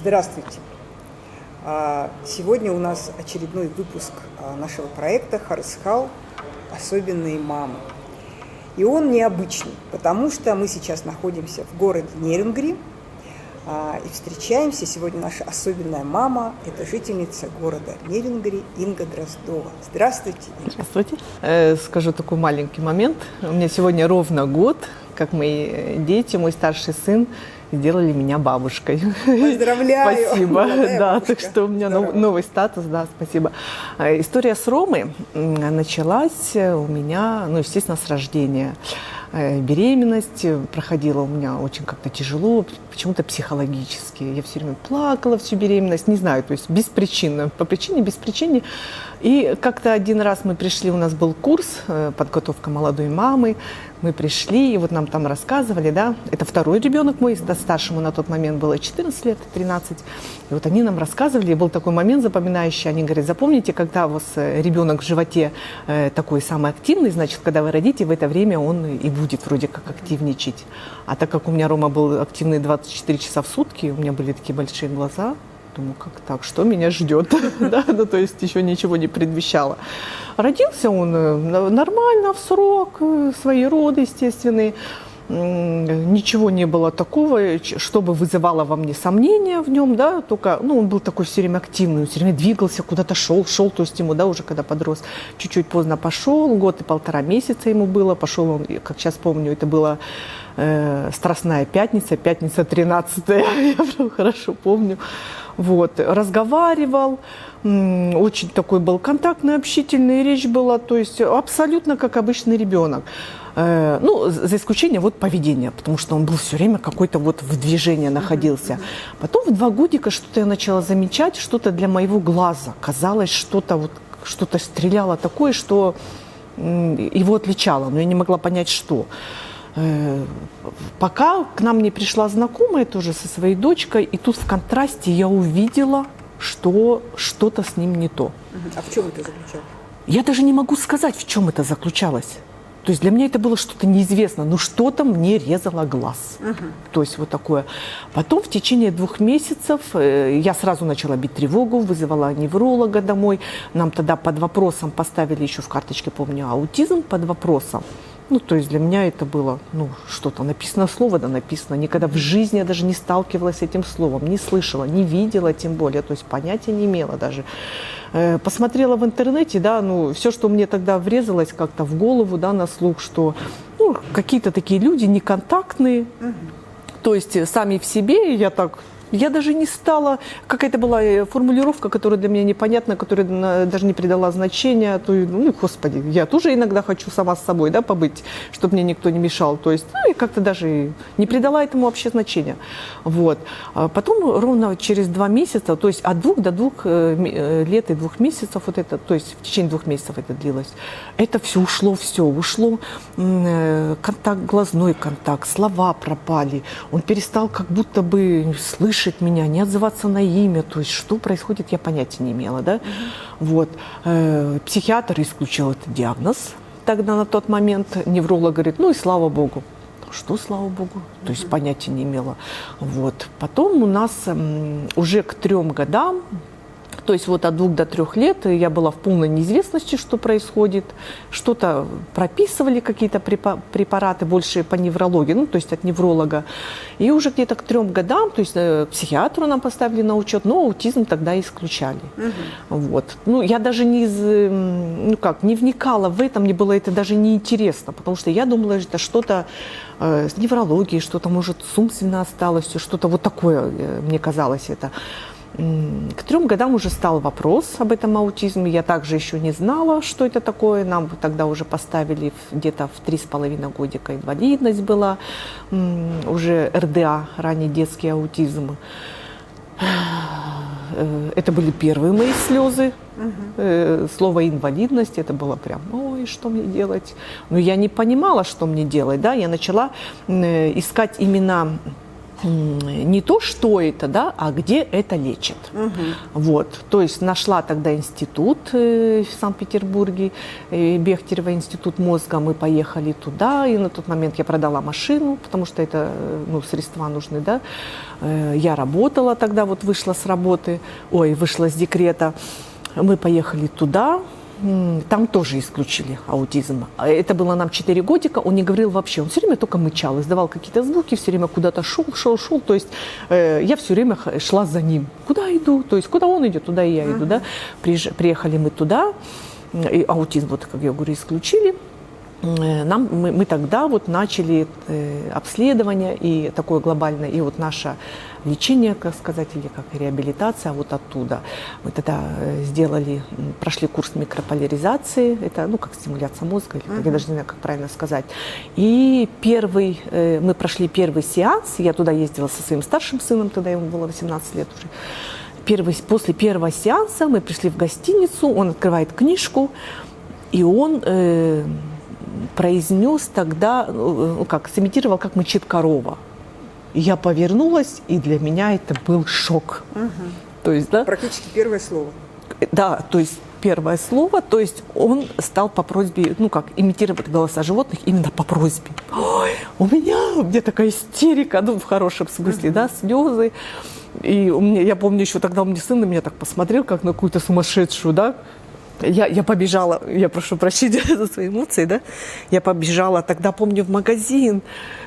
Здравствуйте! Сегодня у нас очередной выпуск нашего проекта «Харысхал. Особенные мамы». И он необычный, потому что мы сейчас находимся в городе Нерюнгри и встречаемся. Сегодня наша особенная мама – это жительница города Нерюнгри Инга Дроздова. Здравствуйте, Инга. Здравствуйте. Скажу такой маленький момент. У меня сегодня ровно год, как мои дети, мой старший сын, сделали меня бабушкой. Поздравляю! Спасибо. Да, так что у меня новый статус, да, спасибо. История с Ромой началась у меня, естественно, с рождения. Беременность проходила у меня очень как-то тяжело, почему-то психологически. Я все время плакала всю беременность, не знаю, то есть беспричинно, по причине, без причины. И как-то один раз мы пришли, у нас был курс «Подготовка молодой мамы». Мы пришли, и вот нам там рассказывали, да, это второй ребенок мой, старшему на тот момент было 14 лет, 13. И вот они нам рассказывали, и был такой момент запоминающий, они говорят, запомните, когда у вас ребенок в животе такой самый активный, значит, когда вы родите, в это время он и будет вроде как активничать. А так как у меня Рома был активный 24 часа в сутки, у меня были такие большие глаза, думаю, как так, что меня ждет? Да, то есть еще ничего не предвещало. Родился он нормально, в срок, свои роды естественные. Ничего не было такого, чтобы вызывало во мне сомнения в нем, да, только, он был такой все время активный, он все время двигался, куда-то шел, то есть ему, да, уже когда подрос, чуть-чуть поздно пошел, год и 1,5 месяца ему было, пошел он, как сейчас помню, это была Страстная пятница, пятница 13-я, я хорошо помню. Вот, разговаривал, очень такой был контактный, общительный, речь была, то есть абсолютно как обычный ребенок. За исключением поведения, потому что он был все время какой-то в движении находился. Потом в 2 годика что-то я начала замечать, что-то для моего глаза казалось, что-то стреляло такое, что его отличало, но я не могла понять, что. Пока к нам не пришла знакомая тоже со своей дочкой, и тут в контрасте я увидела, что что-то с ним не то. А в чем это заключалось? Я даже не могу сказать, в чем это заключалось. То есть для меня это было что-то неизвестно, но что-то мне резало глаз. То есть вот такое. Потом в течение 2 месяцев я сразу начала бить тревогу, вызывала невролога домой. Нам тогда под вопросом поставили еще в карточке, помню, аутизм под вопросом. То есть для меня это было, что-то написано, слово, да, написано. Никогда в жизни я даже не сталкивалась с этим словом, не слышала, не видела тем более, то есть понятия не имела даже. Посмотрела в интернете, да, все, что мне тогда врезалось как-то в голову, да, на слух, что, какие-то такие люди неконтактные, то есть сами в себе, я даже не стала, какая-то была формулировка, которая для меня непонятна, которая даже не придала значения. Господи, я тоже иногда хочу сама с собой, да, побыть, чтобы мне никто не мешал. То есть, и как-то даже не придала этому вообще значения. Вот. А потом ровно через 2 месяца, то есть от 2 до 2 лет и 2 месяцев, то есть в течение 2 месяцев это длилось, это все ушло, контакт, глазной контакт, слова пропали. Он перестал как будто бы слышать меня, не отзываться на имя, то есть что происходит, я понятия не имела, да. Вот. Психиатр исключил этот диагноз тогда на тот момент, невролог говорит, и слава богу. Что, слава богу? То есть понятия не имела. Вот. Потом у нас уже к 3 годам, то есть от 2 до 3 лет я была в полной неизвестности, что происходит. Что-то прописывали, какие-то препараты, больше по неврологии, то есть от невролога. И уже где-то к 3 годам, то есть психиатру нам поставили на учет, но аутизм тогда исключали. Вот. Я даже не вникала в это, мне было это даже неинтересно, потому что я думала, что это что-то с неврологией, что-то, может, с умственно осталось, что-то вот такое, мне казалось это. К 3 годам уже стал вопрос об этом аутизме. Я также еще не знала, что это такое. Нам тогда уже поставили где-то в 3,5 годика инвалидность была. Уже РДА, ранний детский аутизм. Это были первые мои слезы. Слово «инвалидность» это было прям, ой, что мне делать? Но я не понимала, что мне делать. Да? Я начала искать имена не то, что это, да, а где это лечат. Вот. То есть нашла тогда институт в Санкт-Петербурге, Бехтерева институт мозга, мы поехали туда, и на тот момент я продала машину, потому что это, ну, средства нужны, да. Я работала тогда, вот вышла с работы, вышла с декрета, мы поехали туда. Там тоже исключили аутизм. Это было нам 4 годика, он не говорил вообще, он все время только мычал, издавал какие-то звуки, все время куда-то шел, то есть я все время шла за ним. Куда иду? То есть куда он идет, туда и я иду, да. Приехали мы туда, и аутизм, вот как я говорю, исключили. Мы тогда вот начали обследование и такое глобальное, и вот наше лечение, как сказать, или как реабилитация вот оттуда. Мы тогда прошли курс микрополяризации, это, ну, как стимуляция мозга, или, я даже не знаю, как правильно сказать. И мы прошли первый сеанс, я туда ездила со своим старшим сыном, тогда ему было 18 лет уже. После первого сеанса мы пришли в гостиницу, он открывает книжку, и он произнес тогда, сымитировал, как мычит корова. Я повернулась, и для меня это был шок. То есть, да? Практически первое слово. Да, то есть первое слово, то есть он стал по просьбе, имитировать голоса животных именно по просьбе. Ой, у меня такая истерика, в хорошем смысле, да, слезы. И я помню, еще тогда у меня сын на меня так посмотрел, как на какую-то сумасшедшую, да. Я побежала, я прошу прощения за свои эмоции, да, я побежала, тогда помню в магазин,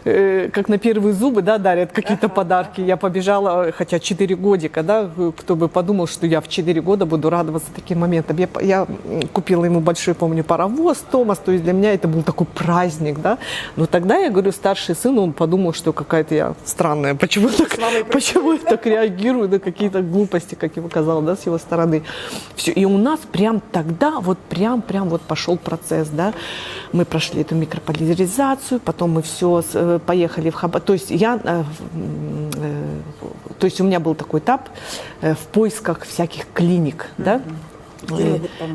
как на первые зубы, да, дарят какие-то подарки, я побежала, хотя 4 годика, да, кто бы подумал, что я в 4 года буду радоваться таким моментам. Я купила ему большой, помню, паровоз, Томас, то есть для меня это был такой праздник, да, но тогда, я говорю, старший сын, он подумал, что какая-то я странная, почему я так реагирую на какие-то глупости, как ему казалось, да, с его стороны. Все, и у нас прям тогда вот прям вот пошел процесс, да. Мы прошли эту микрополяризацию, потом мы все поехали в Хабар. То есть у меня был такой этап в поисках всяких клиник, да.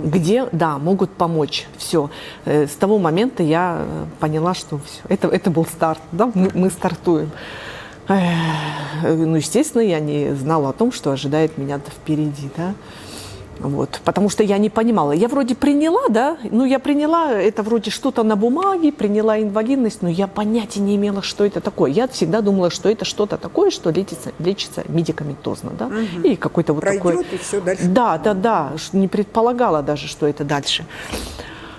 Где, да, могут помочь. Все. С того момента я поняла, что все. Это был старт, да, мы стартуем. Ну, естественно, я не знала о том, что ожидает меня впереди, да. Вот, потому что я не понимала. Я вроде приняла, да, я приняла это вроде что-то на бумаге, приняла инвалидность, но я понятия не имела, что это такое. Я всегда думала, что это что-то такое, что лечится медикаментозно, да, и какой-то вот пройдет, такой... и все дальше. Да, не предполагала даже, что это дальше.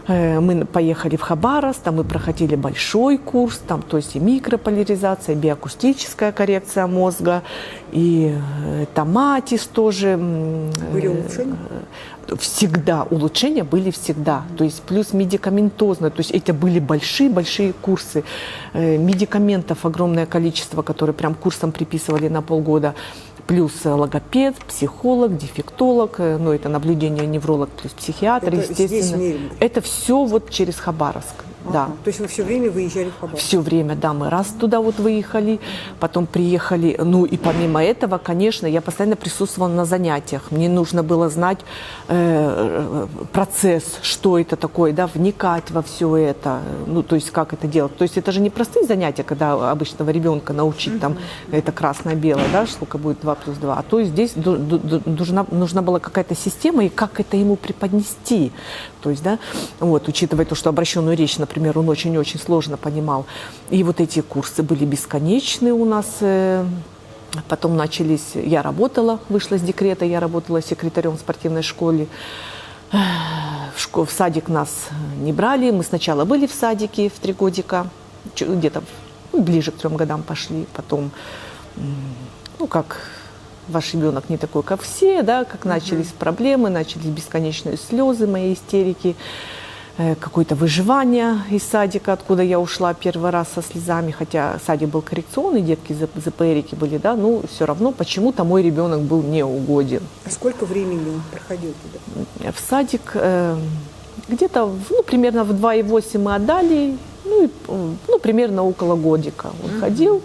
Мы поехали в Хабаровск, там мы проходили большой курс, там, то есть и микрополяризация, и биоакустическая коррекция мозга, и томатис тоже. Были улучшения? Всегда, улучшения были всегда, то есть плюс медикаментозно, то есть это были большие курсы, медикаментов огромное количество, которые прям курсом приписывали на полгода. Плюс логопед, психолог, дефектолог, это наблюдение невролог плюс психиатр, это естественно. Здесь это все вот через Хабаровск. Да. То есть вы все время выезжали в Хабаровск? Все время, да, мы раз туда вот выехали, потом приехали. И помимо этого, конечно, я постоянно присутствовала на занятиях. Мне нужно было знать процесс, что это такое, да, вникать во все это, то есть как это делать. То есть это же не простые занятия, когда обычного ребенка научить там это красное-белое, да, сколько будет 2 плюс 2. А то есть здесь нужна была какая-то система и как это ему преподнести. То есть, да, вот, учитывая то, что обращенную речь, например, он очень-очень сложно понимал. И вот эти курсы были бесконечные у нас. Потом начались, я работала, вышла с декрета, я работала секретарем в спортивной школе. В садик нас не брали. Мы сначала были в садике в 3 годика, где-то ближе к 3 годам пошли. Потом, ваш ребенок не такой, как все, да, как начались проблемы, начались бесконечные слезы, мои истерики, какое-то выживание из садика, откуда я ушла первый раз со слезами, хотя садик был коррекционный, детки ЗПРики были, да, все равно почему-то мой ребенок был неугоден. А сколько времени он проходил туда? В садик где-то, примерно в 2,8 мы отдали, примерно около годика он ходил.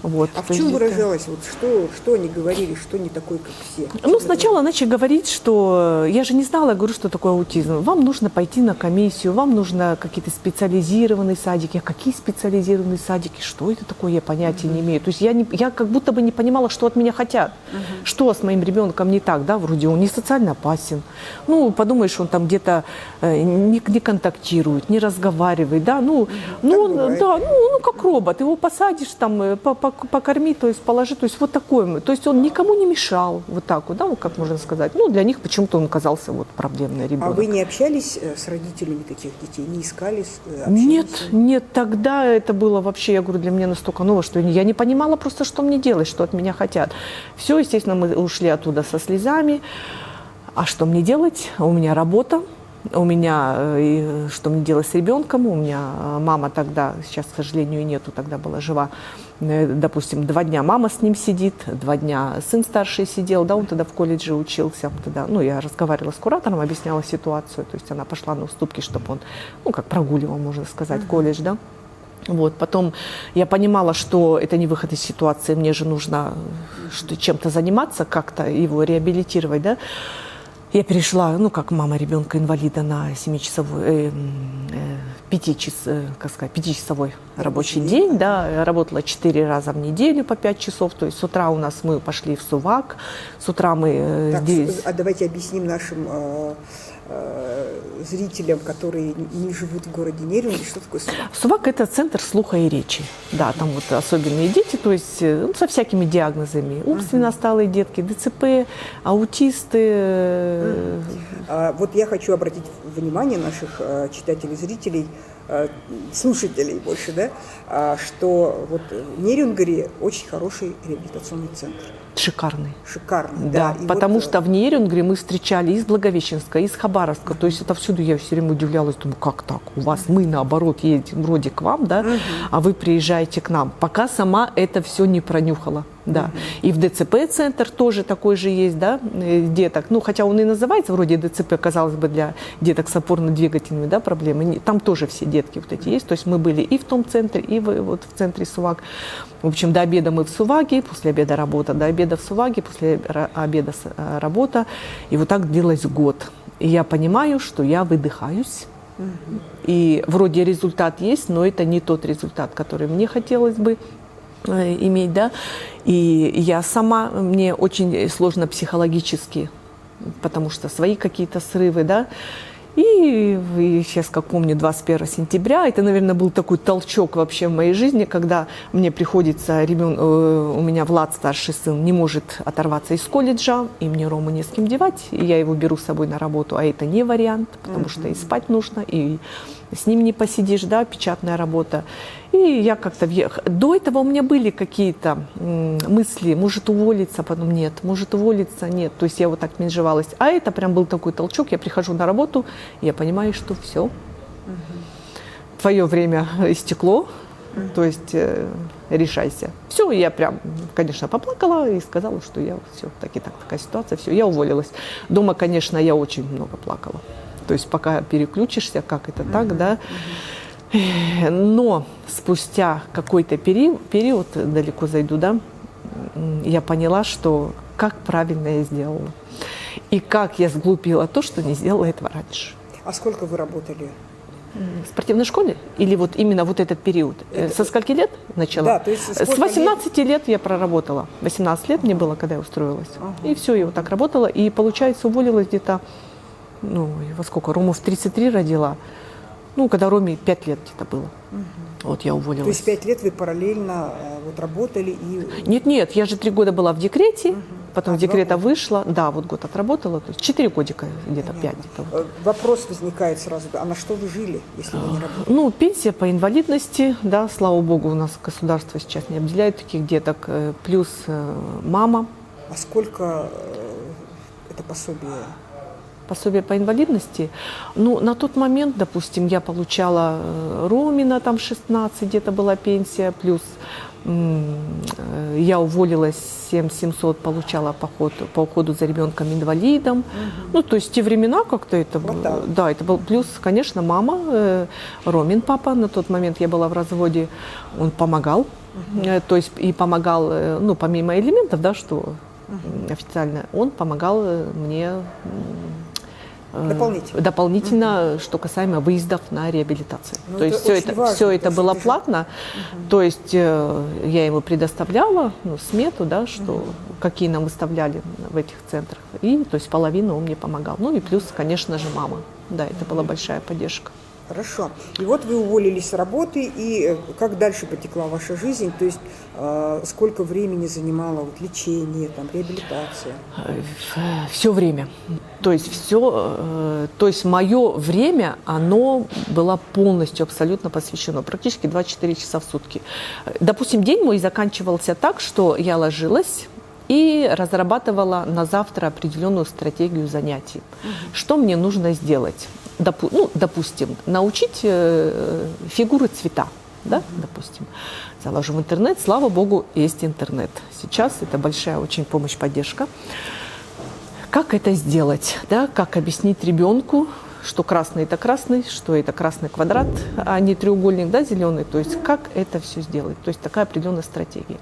Вот. А в чем выражалось? Вот что они говорили, что не такой, как все? Ну, сначала начали говорить, что я же не знала, я говорю, что такое аутизм. Вам нужно пойти на комиссию, вам нужно какие-то специализированные садики. Какие специализированные садики? Что это такое? Я понятия не имею. То есть я как будто бы не понимала, что от меня хотят. Что с моим ребенком не так, да? Вроде он не социально опасен. Ну, подумаешь, он там где-то не контактирует, не разговаривает, да? Ну, как робот. Его посадишь, там, покорми, то есть положи, то есть вот такой. То есть он никому не мешал, вот так вот, да, вот как можно сказать. Ну, для них почему-то он казался вот проблемный ребенок. А вы не общались с родителями таких детей, не искали общения? Нет, тогда это было вообще, я говорю, для меня настолько ново, что я не понимала просто, что мне делать, что от меня хотят. Все, естественно, мы ушли оттуда со слезами. А что мне делать? У меня работа. У меня, что мне делать с ребенком, у меня мама тогда, сейчас, к сожалению, нету, тогда была жива, допустим, 2 дня мама с ним сидит, 2 дня сын старший сидел, да, он тогда в колледже учился, тогда, ну, я разговаривала с куратором, объясняла ситуацию, то есть она пошла на уступки, чтобы он, ну, как прогуливал, можно сказать, колледж, да. Вот, потом я понимала, что это не выход из ситуации, мне же нужно чем-то заниматься, как-то его реабилитировать, да. Я перешла, ну, как мама ребенка-инвалида, на 7-часовой, 5-часовой рабочий день, да, работала 4 раза в неделю по 5 часов, то есть с утра у нас мы пошли в Сувак, с утра мы так, здесь... А давайте объясним нашим зрителям, которые не живут в городе Нерюнгри, что такое Сувак? Сувак – это центр слуха и речи, да, там вот особенные дети, то есть со всякими диагнозами, умственно отсталые детки, ДЦП, аутисты. Вот я хочу обратить внимание наших читателей, зрителей, слушателей больше, да, что вот в Нерюнгри очень хороший реабилитационный центр. Шикарный. Шикарный, да. И потому вот, что в Нерюнгри мы встречали из Благовещенска, из Хабаровска, то есть это всюду я все время удивлялась, думаю, как так? У вас мы, наоборот, едем вроде к вам, да, а вы приезжаете к нам. Пока сама это все не пронюхала. Да. И в ДЦП-центр тоже такой же есть, да, деток. Ну, хотя он и называется вроде ДЦП, казалось бы, для деток с опорно-двигательными, да, проблемами. Там тоже все детки вот эти есть. То есть мы были и в том центре, и вот в центре Сувак. В общем, до обеда мы в Суваге, после обеда работа, до обеда в Суваге, после обеда работа. И вот так длилось год. И я понимаю, что я выдыхаюсь. И вроде результат есть, но это не тот результат, который мне хотелось бы иметь, да, и я сама, мне очень сложно психологически, потому что свои какие-то срывы, да, и сейчас, как помню, 21 сентября, это, наверное, был такой толчок вообще в моей жизни, когда мне приходится, у меня Влад, старший сын, не может оторваться из колледжа, и мне Рому не с кем девать, и я его беру с собой на работу, а это не вариант, потому что и спать нужно, и с ним не посидишь, да, печатная работа. И я как-то до этого у меня были какие-то мысли, может уволиться, потом нет, может уволиться, нет. То есть я вот так менжевалась. А это прям был такой толчок. Я прихожу на работу, и я понимаю, что все, твое время истекло, то есть решайся. Все, я прям, конечно, поплакала и сказала, что я все, такая ситуация, все, я уволилась. Дома, конечно, я очень много плакала. То есть пока переключишься, как это так, да. Но спустя какой-то период, далеко зайду, да, я поняла, что как правильно я сделала. И как я сглупила то, что не сделала этого раньше. А сколько вы работали? В спортивной школе? Или вот именно вот этот период? Со скольки лет начала? Да, то есть с 18 лет я проработала. 18 лет мне было, когда я устроилась. И все, я вот так работала. И, получается, уволилась где-то, ну, во сколько? Рому в 33 родила. Ну, когда Роме 5 лет где-то было. Вот я уволилась. То есть 5 лет вы параллельно вот работали и... Нет, я же 3 года была в декрете, потом в декрета вышла. Да, вот год отработала, то есть 4 годика, где-то 5. Где-то вот. Вопрос возникает сразу, а на что вы жили, если вы не работали? Ну, пенсия по инвалидности, да, слава богу, у нас государство сейчас не обделяет таких деток, плюс мама. А сколько это пособие? Пособие по инвалидности. Ну, на тот момент, допустим, я получала Ромина, там 16 где-то была пенсия, плюс я уволилась, 7700 получала по уходу за ребенком-инвалидом. Ну, то есть в те времена как-то это было. Да, это был плюс, конечно, мама, Ромин папа, на тот момент я была в разводе, он помогал. то есть и помогал, ну, помимо элементов, да, что официально, он помогал мне дополнительно, что касаемо выездов на реабилитацию. Ну, то есть все это было платно, то есть я ему предоставляла, ну, смету, да, что какие нам выставляли в этих центрах, и то есть половину он мне помогал. Ну и плюс, конечно же, мама. Да, это была большая поддержка. Хорошо. И вот вы уволились с работы, и как дальше потекла ваша жизнь? То есть сколько времени занимало вот лечение, там, реабилитация? Все время. То есть мое время, оно было полностью, абсолютно посвящено, практически 24 часа в сутки. Допустим, день мой заканчивался так, что я ложилась и разрабатывала на завтра определенную стратегию занятий. Что мне нужно сделать? Допустим, научить фигуры цвета, да, допустим. Заложу в интернет, слава богу, есть интернет. Сейчас это большая очень помощь, поддержка. Как это сделать, да, как объяснить ребенку, что красный – это красный, что это красный квадрат, а не треугольник, да, зеленый. То есть как это все сделать? То есть такая определенная стратегия.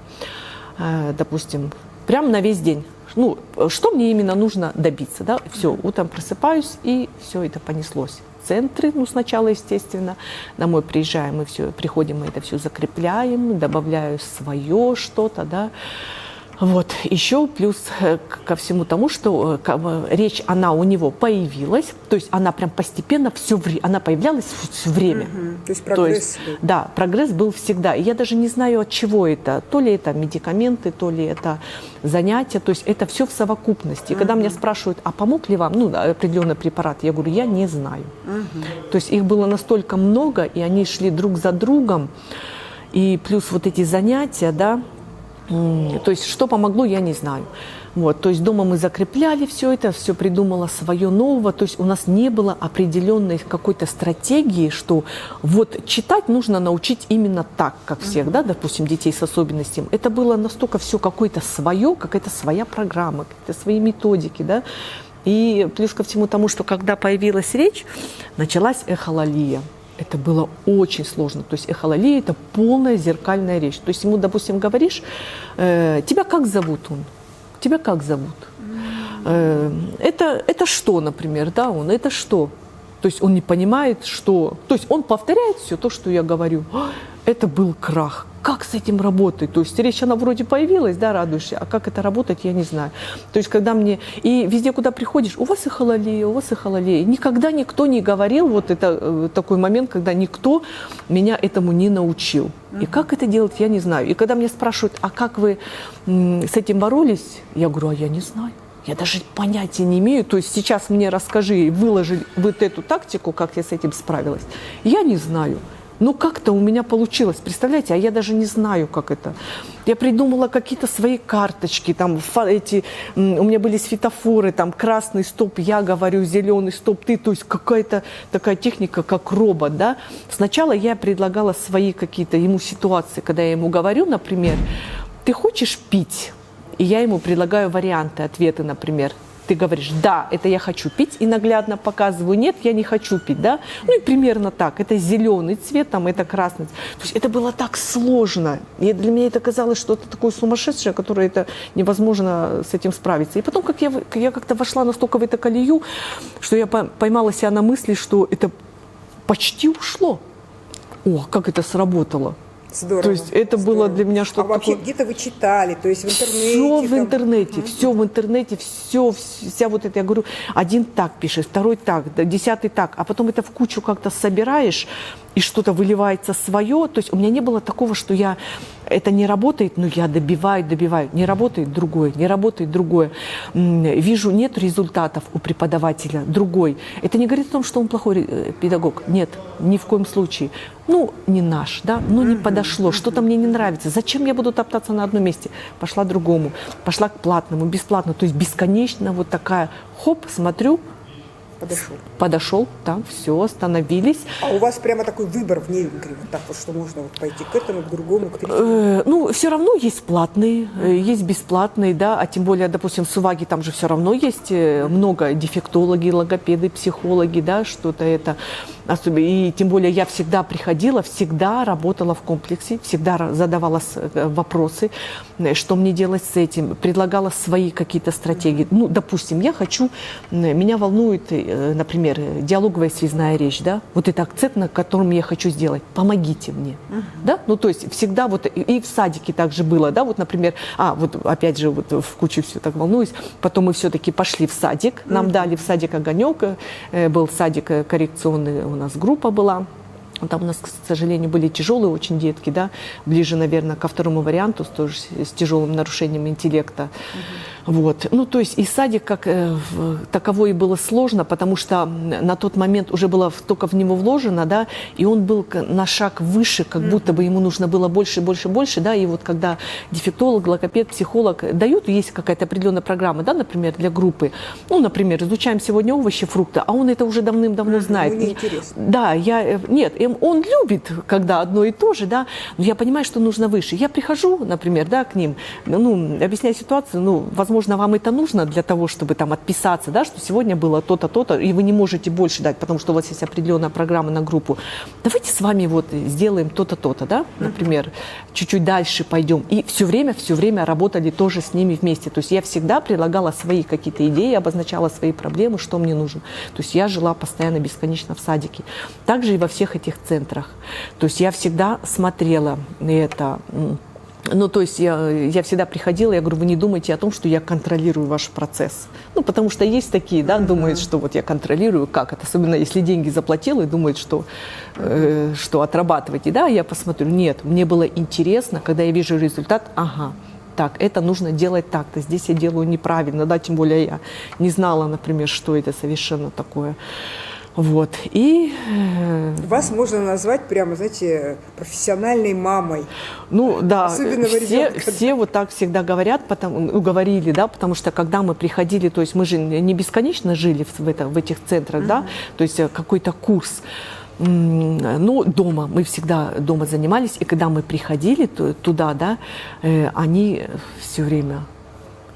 Допустим, прямо на весь день. Ну, что мне именно нужно добиться, да? Все, утром просыпаюсь, и все это понеслось. Центры, ну, сначала, естественно, домой приезжаем, мы все, приходим, мы это все закрепляем, добавляю свое что-то, да. Вот, еще плюс ко всему тому, что речь, она у него появилась, то есть она прям постепенно она появлялась все время. То есть прогресс был. Да, прогресс был всегда. И я даже не знаю, от чего это. То ли это медикаменты, то ли это занятия, то есть это все в совокупности. И когда меня спрашивают, а помог ли вам, ну, определенный препарат, я говорю, я не знаю. То есть их было настолько много, и они шли друг за другом, и плюс вот эти занятия, да, то есть что помогло, я не знаю. Вот, то есть дома мы закрепляли все это, все придумала свое нового, то есть у нас не было определенной какой-то стратегии, что вот читать нужно научить именно так, как всех, да, допустим, детей с особенностями. Это было настолько все какое-то свое, какая-то своя программа, какие-то свои методики, да. И плюс ко всему тому, что когда появилась речь, началась эхолалия. Это было очень сложно. То есть эхолалия – это полная зеркальная речь. То есть ему, допустим, говоришь, тебя как зовут он? Тебя как зовут? Это что, например, да, это что? То есть он не понимает, что… То есть он повторяет все то, что я говорю. Это был крах. Как с этим работать? То есть речь, она вроде появилась, да, радуешься, а как это работать, я не знаю. То есть когда мне… И везде, куда приходишь, у вас эхолалия, у вас эхолалия. Никогда никто не говорил, вот это такой момент, когда никто меня этому не научил. И как это делать, я не знаю. И когда меня спрашивают, а как вы с этим боролись, я говорю, а я не знаю. Я даже понятия не имею. То есть сейчас мне расскажи, выложи вот эту тактику, как я с этим справилась. Я не знаю. Ну, как-то у меня получилось, представляете, а я даже не знаю, как это. Я придумала какие-то свои карточки, там, у меня были светофоры, там, красный стоп, я говорю, зеленый стоп, ты, то есть какая-то такая техника, как робот, да. Сначала я предлагала свои какие-то ему ситуации, когда я ему говорю, например, ты хочешь пить? И я ему предлагаю варианты, ответы, например. Ты говоришь, да, это я хочу пить, и наглядно показываю, нет, я не хочу пить, да. Ну и примерно так, это зеленый цвет, там, это красный. То есть это было так сложно. И для меня это казалось, что это такое сумасшедшее, которое это невозможно с этим справиться. И потом, как я как-то вошла настолько в эту колею, что я поймала себя на мысли, что это почти ушло. О, как это сработало. Здорово. То есть это было для меня что-то вообще такое... где-то вы читали, то есть в интернете? Все в интернете, все в интернете, вся вот это, я говорю, один так пишет, второй так, 10-й так, а потом это в кучу как-то собираешь, и что-то выливается свое. То есть у меня не было такого, что это не работает, но я добиваю. Не работает другое, не работает другое. Вижу, нет результатов у преподавателя, другой. Это не говорит о том, что он плохой педагог. Нет, ни в коем случае. Ну, не наш, да, ну не подошло, что-то мне не нравится. Зачем я буду топтаться на одном месте? Пошла к другому, пошла к платному, бесплатно. То есть бесконечно вот такая, хоп, смотрю, Подошел. Там все, остановились. А у вас прямо такой выбор в Нерюнгри, вот так вот, что можно вот пойти к этому, к другому, к третьему? Ну, все равно есть платные, есть бесплатные, да, а тем более, допустим, в Суваге там же все равно есть много дефектологи, логопеды, психологи, да, что-то это. И тем более я всегда приходила, всегда работала в комплексе, всегда задавала вопросы, что мне делать с этим, предлагала свои какие-то стратегии. Ну, допустим, меня волнует, например, диалоговая связная речь, да, вот это акцент, на котором я хочу сделать. Помогите мне, да, ну, то есть всегда вот и в садике также было, да, вот, например, вот опять же, вот в куче все так волнуюсь, потом мы все-таки пошли в садик, нам дали в садик «Огонек», был садик коррекционный, у нас группа была. Там у нас, к сожалению, были тяжелые очень детки, да, ближе, наверное, ко второму варианту, тоже с тяжелым нарушением интеллекта. Вот. Ну, то есть и садик как таковой и было сложно, потому что на тот момент уже было только в него вложено, да, и он был на шаг выше, как будто бы ему нужно было больше, больше, больше, да, и вот когда дефектолог, логопед, психолог дают, есть какая-то определенная программа, да, например, для группы, ну, например, изучаем сегодня овощи, фрукты, а он это уже давным-давно знает. Ему неинтересно. Да, он любит, когда одно и то же, да, но я понимаю, что нужно выше. Я прихожу, например, да, к ним, ну, объясняю ситуацию, ну, возможно, вам это нужно для того, чтобы там отписаться, да, что сегодня было то-то, то-то, и вы не можете больше дать, потому что у вас есть определенная программа на группу. Давайте с вами вот сделаем то-то, то-то, да, например, чуть-чуть дальше пойдем. И все время работали тоже с ними вместе. То есть я всегда предлагала свои какие-то идеи, обозначала свои проблемы, что мне нужно. То есть я жила постоянно, бесконечно в садике. Также и во всех этих центрах. То есть я всегда смотрела это. Ну, то есть я всегда приходила, я говорю, вы не думайте о том, что я контролирую ваш процесс. Ну, потому что есть такие, да, думают, что вот я контролирую, как это, особенно если деньги заплатила и думают, что отрабатываете. Да, я посмотрю, нет, мне было интересно, когда я вижу результат, так, это нужно делать так-то, здесь я делаю неправильно, да, тем более я не знала, например, что это совершенно такое. Вот, и... Вас можно назвать прямо, знаете, профессиональной мамой. Ну, да, Особенного все вот так всегда говорят, говорили, да, потому что когда мы приходили, то есть мы же не бесконечно жили в этих центрах, да, то есть какой-то курс. Ну, дома, мы всегда дома занимались, и когда мы приходили туда, да, они все время,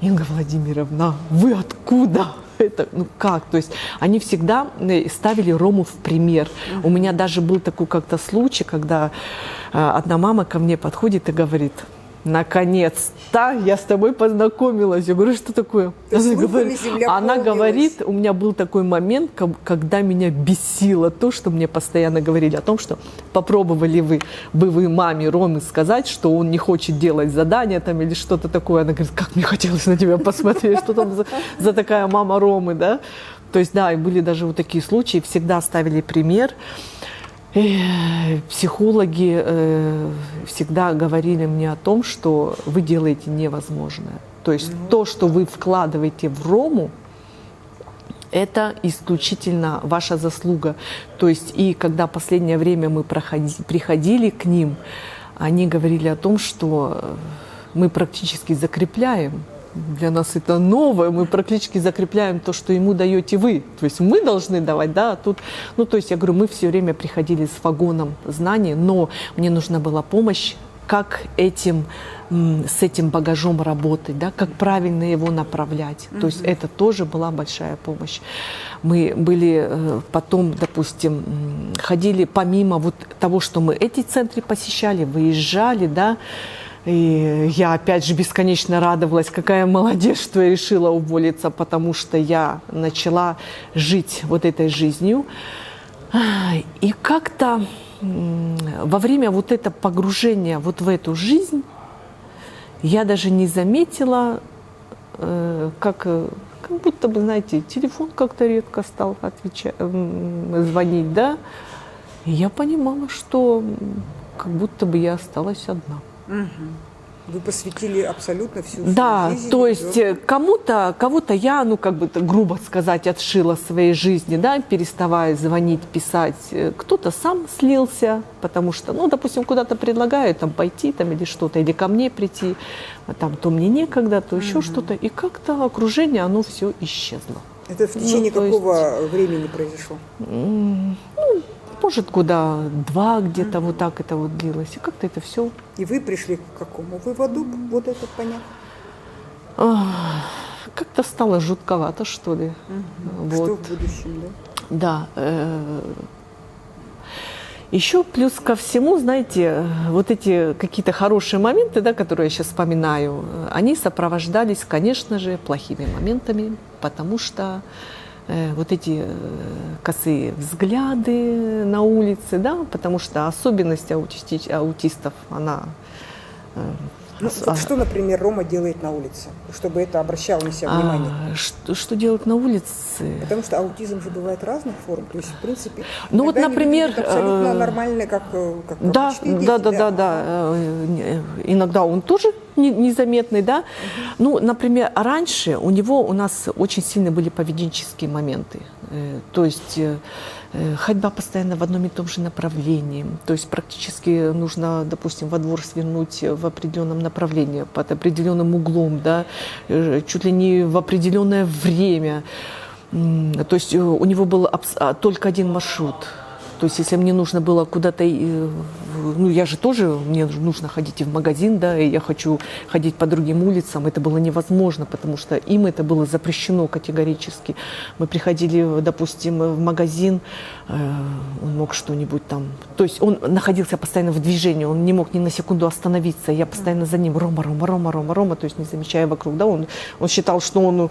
Инга Владимировна, вы откуда? Это, ну как, то есть они всегда ставили Рому в пример. У меня даже был такой как-то случай, когда одна мама ко мне подходит и говорит: наконец-то я с тобой познакомилась. Я говорю, что такое? Она говорит, у меня был такой момент, когда меня бесило то, что мне постоянно говорили о том, что попробовали вы маме Ромы сказать, что он не хочет делать задания там или что-то такое. Она говорит, как мне хотелось на тебя посмотреть, что там за такая мама Ромы, да? То есть, да, и были даже вот такие случаи, всегда ставили пример. Психологи всегда говорили мне о том, что вы делаете невозможное. То есть то, что вы вкладываете в Рому, это исключительно ваша заслуга. То есть и когда последнее время мы приходили к ним, они говорили о том, что мы практически закрепляем. Для нас это новое, мы практически закрепляем то, что ему даете вы. То есть мы должны давать, да, тут, ну, то есть я говорю, мы все время приходили с вагоном знаний, но мне нужна была помощь, как с этим багажом работать, да, как правильно его направлять. То есть это тоже была большая помощь. Мы были потом, допустим, ходили помимо вот того, что мы эти центры посещали, выезжали, да. И я, опять же, бесконечно радовалась, какая молодец, что я решила уволиться, потому что я начала жить вот этой жизнью. И как-то во время вот этого погружения вот в эту жизнь я даже не заметила, как будто бы, знаете, телефон как-то редко стал звонить, да. И я понимала, что как будто бы я осталась одна. Вы посвятили абсолютно всю свою жизнь. То есть кого-то я, ну, как бы, грубо сказать, отшила своей жизни, да, переставая звонить, писать. Кто-то сам слился, потому что, ну, допустим, куда-то предлагают там пойти там, или что-то, или ко мне прийти, а там то мне некогда, то еще что-то. И как-то окружение, оно все исчезло. Это в течение то есть, какого времени произошло? Может, года 2 где-то вот так это вот длилось. И как-то это все. И вы пришли к какому выводу, вот это поняв? Как-то стало жутковато, что ли. Вот. Что в будущем, да? Да. Еще плюс ко всему, знаете, вот эти какие-то хорошие моменты, да, которые я сейчас вспоминаю, они сопровождались, конечно же, плохими моментами, потому что вот эти косые взгляды на улице, да, потому что особенность аутистов, она... Ну, вот что, например, Рома делает на улице, чтобы это обращало на себя внимание? Что делать на улице? Потому что аутизм же бывает разных форм. То есть, в принципе, ну вот, например, абсолютно нормально, как да, дети, да. Иногда он тоже незаметный, да. Ну, например, раньше у нас очень сильно были поведенческие моменты. То есть ходьба постоянно в одном и том же направлении. То есть практически нужно, допустим, во двор свернуть в определенном направлении, под определенным углом, да, чуть ли не в определенное время. То есть у него был только один маршрут. То есть если мне нужно было куда-то, ну я же тоже, мне нужно ходить и в магазин, да, и я хочу ходить по другим улицам, это было невозможно, потому что им это было запрещено категорически. Мы приходили, допустим, в магазин, он мог что-нибудь там, то есть он находился постоянно в движении, он не мог ни на секунду остановиться, я постоянно за ним, Рома, то есть не замечая вокруг, да, он считал, что он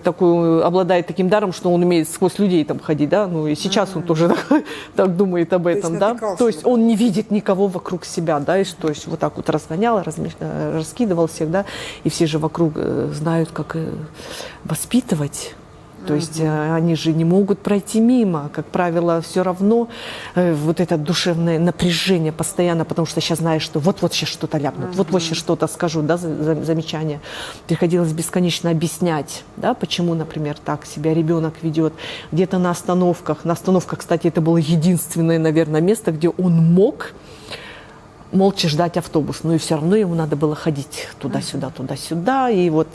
такой, обладает таким даром, что он умеет сквозь людей там ходить, да, ну и сейчас он тоже так думает об этом, да. То есть он не видит никого вокруг себя, да, и то есть вот так вот разгонял, раскидывал всех, да, и все же вокруг знают, как воспитывать. То есть они же не могут пройти мимо. Как правило, все равно вот это душевное напряжение постоянно, потому что сейчас знаешь, что вот-вот сейчас что-то ляпнут, вот-вот сейчас что-то скажу, да, замечание. Приходилось бесконечно объяснять, да, почему, например, так себя ребенок ведет. Где-то на остановках, кстати, это было единственное, наверное, место, где он мог молча ждать автобус, но и все равно ему надо было ходить туда-сюда, и вот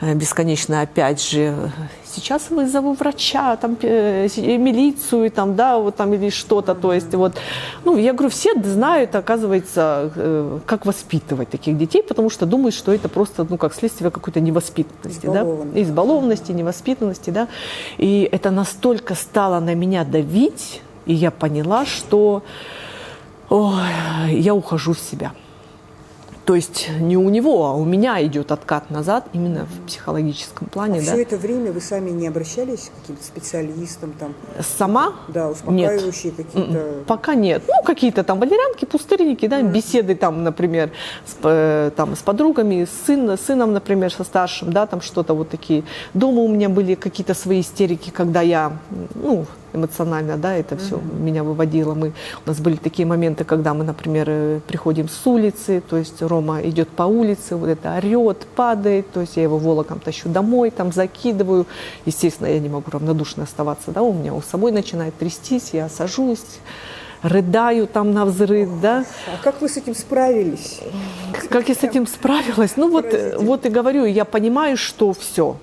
бесконечно опять же, сейчас вызову врача, там, милицию, там, да, вот там или что-то, то есть вот, ну, я говорю, все знают, оказывается, как воспитывать таких детей, потому что думают, что это просто, ну, как следствие какой-то невоспитанности, да, избалованности, невоспитанности, да, и это настолько стало на меня давить, и я поняла, что я ухожу в себя. То есть не у него, а у меня идет откат назад именно в психологическом плане. Все это время вы сами не обращались к каким-то специалистам? Там, сама? Да, успокаивающие какие-то... Пока нет. Ну, какие-то там валерьянки, пустырники, да, беседы там, например, с подругами, с сыном, например, со старшим, да, там что-то вот такие. Дома у меня были какие-то свои истерики, когда я, ну, эмоционально, да, это все меня выводило. У нас были такие моменты, когда мы, например, приходим с улицы, то есть Рома идет по улице, вот это орет, падает, то есть я его волоком тащу домой, там закидываю. Естественно, я не могу равнодушно оставаться, да, у меня у самой начинает трястись, я сажусь, рыдаю там навзрыд, да. А как вы с этим справились? Как я с этим справилась? Ну вот и говорю, я понимаю, что все,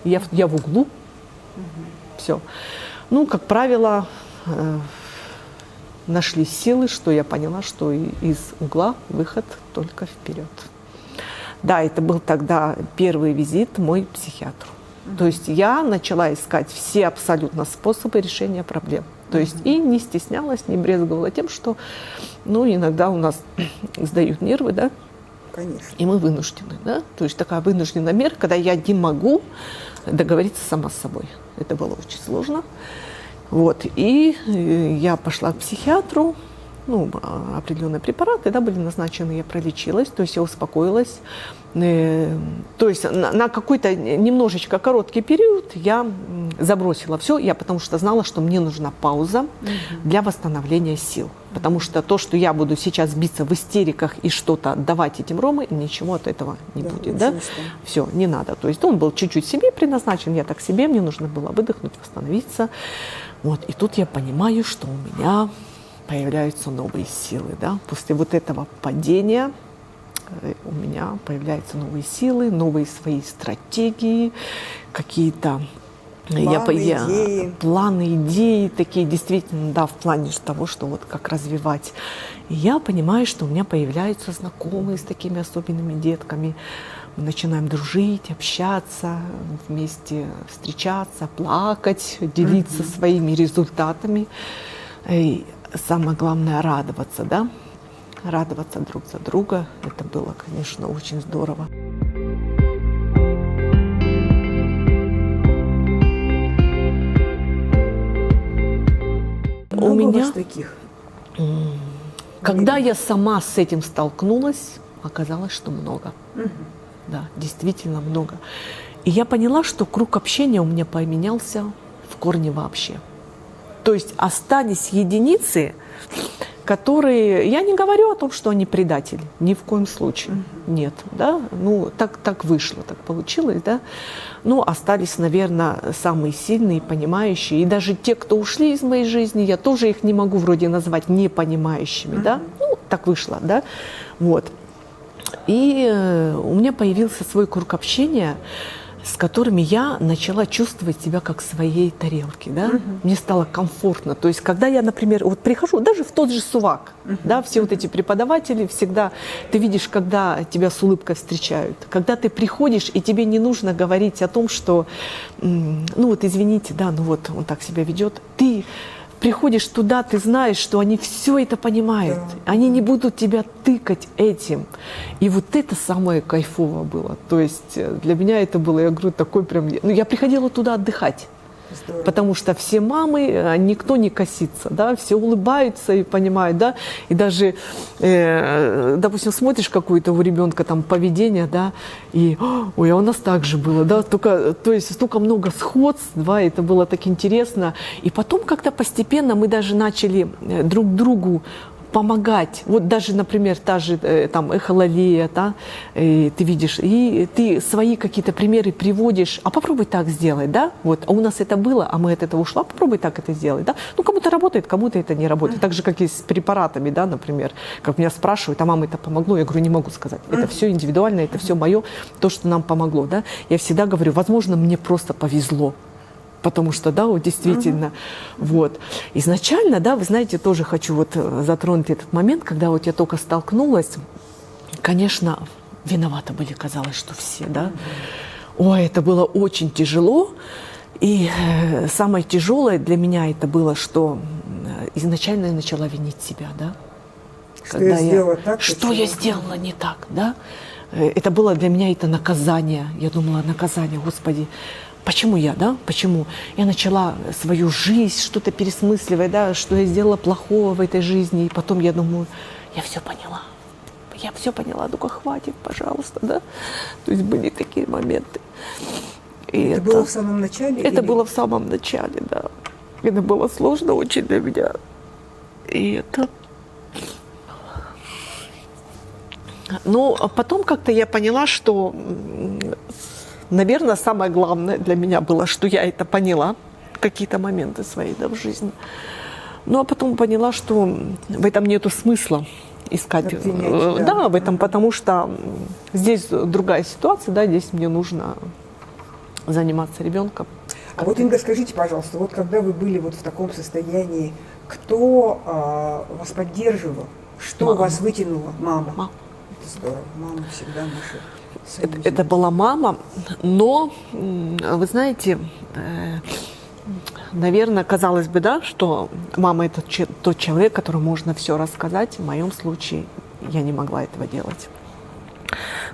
я в углу, все. Ну, как правило, нашли силы, что я поняла, что из угла выход только вперед. Да, это был тогда первый визит мой к психиатру. То есть я начала искать все абсолютно способы решения проблем. То есть и не стеснялась, не брезговала тем, что, ну, иногда у нас сдают нервы, да. Конечно. И мы вынуждены, да. То есть такая вынужденная мера, когда я не могу договориться сама с собой. Это было очень сложно. Вот. И я пошла к психиатру, ну, определенные препараты, да, были назначены, я пролечилась, то есть я успокоилась. То есть на какой-то немножечко короткий период я забросила все, потому что знала, что мне нужна пауза для восстановления сил. Потому что то, что я буду сейчас биться в истериках и что-то отдавать этим Роме, ничего от этого не будет. Да? Все, не надо. То есть он был чуть-чуть себе предназначен, я так себе, мне нужно было выдохнуть, восстановиться. Вот. И тут я понимаю, что у меня появляются новые силы. Да? После вот этого падения у меня появляются новые силы, новые свои стратегии, какие-то идеи. Планы, идеи такие, действительно, да, в плане того, что вот как развивать. И я понимаю, что у меня появляются знакомые с такими особенными детками. Мы начинаем дружить, общаться, вместе встречаться, плакать, делиться своими результатами. И самое главное — радоваться, да? Радоваться друг за друга. Это было, конечно, очень здорово. Много у вас таких? Когда я сама с этим столкнулась, оказалось, что много. Да, действительно много. И я поняла, что круг общения у меня поменялся в корне вообще. То есть остались единицы, которые... Я не говорю о том, что они предатели. Ни в коем случае. Нет. Да? Ну, так вышло, так получилось. Да? Ну, остались, наверное, самые сильные, понимающие. И даже те, кто ушли из моей жизни, я тоже их не могу вроде назвать непонимающими. Да? Ну, так вышло. Да? Вот. И у меня появился свой круг общения, с которыми я начала чувствовать себя как в своей тарелке, да? Мне стало комфортно. То есть, когда я, например, вот прихожу, даже в тот же Сувак, да, все вот эти преподаватели всегда, ты видишь, когда тебя с улыбкой встречают, когда ты приходишь, и тебе не нужно говорить о том, что, ну вот извините, да, ну вот он так себя ведет, ты приходишь туда, ты знаешь, что они все это понимают. Да. Они не будут тебя тыкать этим. И вот это самое кайфово было. То есть для меня это было, я говорю, такой прям... Ну, я приходила туда отдыхать. Здорово. Потому что все мамы, никто не косится, да, все улыбаются и понимают, да, и даже, допустим, смотришь какое-то у ребенка там поведение, да, и, ой, а у нас так же было, да, только, то есть столько много сходств, да, это было так интересно, и потом как-то постепенно мы даже начали друг другу помогать. Вот даже, например, та же там эхололия, да, ты видишь, и ты свои какие-то примеры приводишь, а попробуй так сделать, да, вот, а у нас это было, а мы от этого ушла, попробуй так это сделать, да, ну, кому-то работает, кому-то это не работает, так же, как и с препаратами, да, например, как меня спрашивают, а мама это помогло, я говорю, не могу сказать, это все индивидуально, это все мое, то, что нам помогло, да, я всегда говорю, возможно, мне просто повезло. Потому что, да, вот действительно, вот. Изначально, да, вы знаете, тоже хочу вот затронуть этот момент, когда вот я только столкнулась, конечно, виноваты были, казалось, что все, да. Ой, это было очень тяжело. И самое тяжелое для меня это было, что изначально я начала винить себя, да. Что я сделала так? Что я сделала не так, да. Это было для меня это наказание. Я думала, наказание, Господи. Почему я, да? Почему? Я начала свою жизнь что-то пересмысливать, да, что я сделала плохого в этой жизни. И потом я думаю, я все поняла. Я все поняла, только хватит, пожалуйста, да? То есть были такие моменты. И это было в самом начале? Это было в самом начале, да. Это было сложно очень для меня. И это... Ну, а потом как-то я поняла, что... Наверное, самое главное для меня было, что я это поняла, какие-то моменты своей, да, в жизни. Ну, а потом поняла, что в этом нету смысла искать. Да, в этом, потому что здесь другая ситуация, да, здесь мне нужно заниматься ребенком. А вот, Инга, скажите, пожалуйста, вот когда вы были вот в таком состоянии, кто вас поддерживал? Что вас вытянуло? Мама. Это здорово. Мама всегда наша. Это была мама, но, вы знаете, наверное, казалось бы, да, что мама – это тот человек, которому можно все рассказать. В моем случае я не могла этого делать.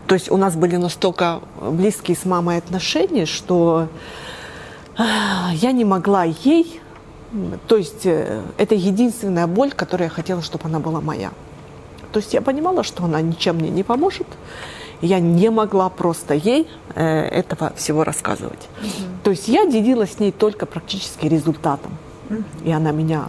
То есть у нас были настолько близкие с мамой отношения, что я не могла ей… То есть это единственная боль, которую я хотела, чтобы она была моя. То есть я понимала, что она ничем мне не поможет. Я не могла просто ей этого всего рассказывать. То есть я делилась с ней только практически результатом. И она меня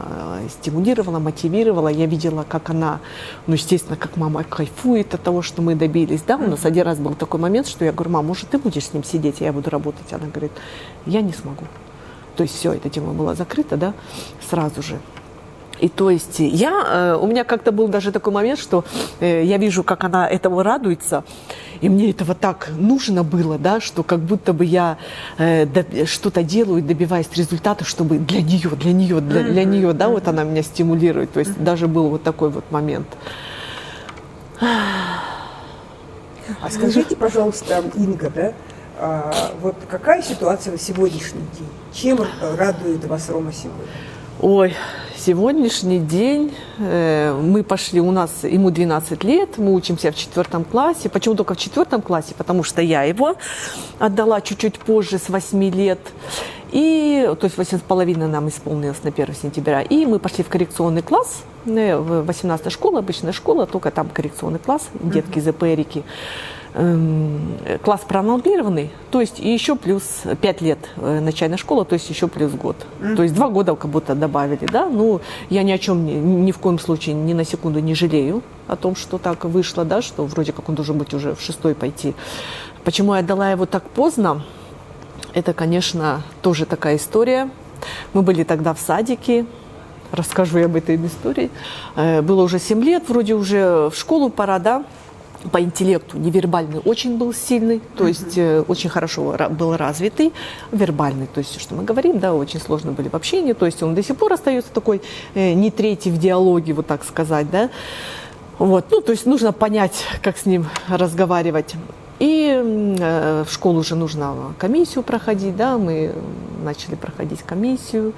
стимулировала, мотивировала. Я видела, как она, ну, естественно, как мама кайфует от того, что мы добились. Да? У нас один раз был такой момент, что я говорю, мам, может, ты будешь с ним сидеть, а я буду работать? Она говорит, я не смогу. То есть все, эта тема была закрыта, да, сразу же. И то есть у меня как-то был даже такой момент, что я вижу, как она этому радуется, И мне этого так нужно было, да, что как будто бы я что-то делаю, добиваясь результата, чтобы для нее, да, вот она меня стимулирует. То есть даже был вот такой вот момент. А скажите, пожалуйста, Инга, да, вот какая ситуация на сегодняшний день? Чем радует вас Рома сегодня? Ой, сегодняшний день мы пошли, у нас ему 12 лет, мы учимся в 4 классе. Почему только в 4 классе? Потому что я его отдала чуть-чуть позже, с 8 лет. И, то есть 8,5 нам исполнилось на 1 сентября. И мы пошли в коррекционный класс, в 18-я школа, обычная школа, только там коррекционный класс, детки из ЭПРики. Класс проаннулированный, то есть и еще плюс 5 лет начальная школа, то есть еще плюс год. То есть 2 года как будто добавили, да. Ну, я ни о чем, ни в коем случае, ни на секунду не жалею о том, что так вышло, да, что вроде как он должен быть уже в 6-й пойти. Почему я отдала его так поздно? Это, конечно, тоже такая история. Мы были тогда в садике, расскажу я об этой истории. Было уже 7 лет, вроде уже в школу пора, да. По интеллекту невербальный очень был сильный, то есть очень хорошо был развитый, вербальный, то есть что мы говорим, да, очень сложно были в общении, то есть он до сих пор остается такой не третий в диалоге, вот так сказать, да. Вот, ну, то есть нужно понять, как с ним разговаривать. И в школу уже нужно комиссию проходить, да, мы начали проходить комиссию.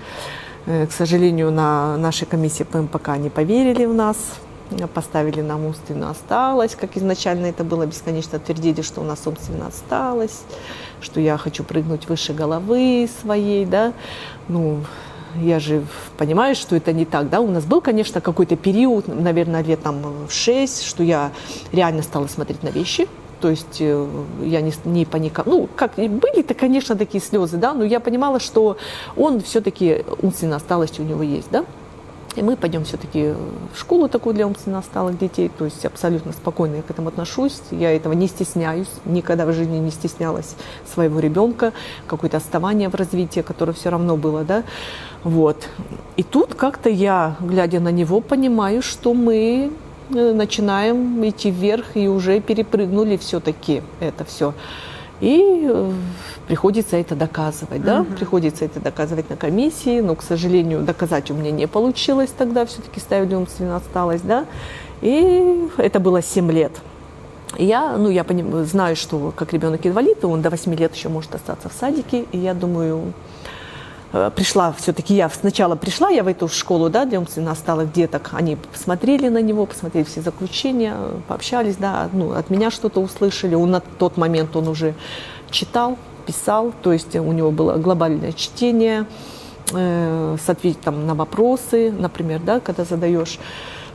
К сожалению, на нашей комиссии ПМПК не поверили в нас. Поставили нам умственно осталось, как изначально это было, бесконечно твердили, что у нас умственно осталось, что я хочу прыгнуть выше головы своей, да. Ну, я же понимаю, что это не так, да. У нас был, конечно, какой-то период, наверное, лет там в 6, что я реально стала смотреть на вещи. То есть я не паниковала. Ну, как были-то, конечно, такие слезы, да, но я понимала, что он все-таки умственная осталость у него есть, да. И мы пойдем все-таки в школу такую для умственно отсталых детей, то есть абсолютно спокойно я к этому отношусь, я этого не стесняюсь, никогда в жизни не стеснялась своего ребенка, какое-то отставание в развитии, которое все равно было, да, вот. И тут как-то я, глядя на него, понимаю, что мы начинаем идти вверх и уже перепрыгнули все-таки это все. И приходится это доказывать, да, приходится это доказывать на комиссии, но, к сожалению, доказать у меня не получилось тогда, все-таки ставили умственно отсталость, да, и это было 7 лет. Я знаю, что как ребенок инвалид, он до 8 лет еще может остаться в садике, и я думаю, пришла все-таки, я сначала пришла я в эту школу, да, для умственно отсталых деток, они посмотрели на него, посмотрели все заключения, пообщались, да, ну, от меня что-то услышали, на тот момент он уже читал, писал, то есть у него было глобальное чтение, с ответом на вопросы, например, да, когда задаешь.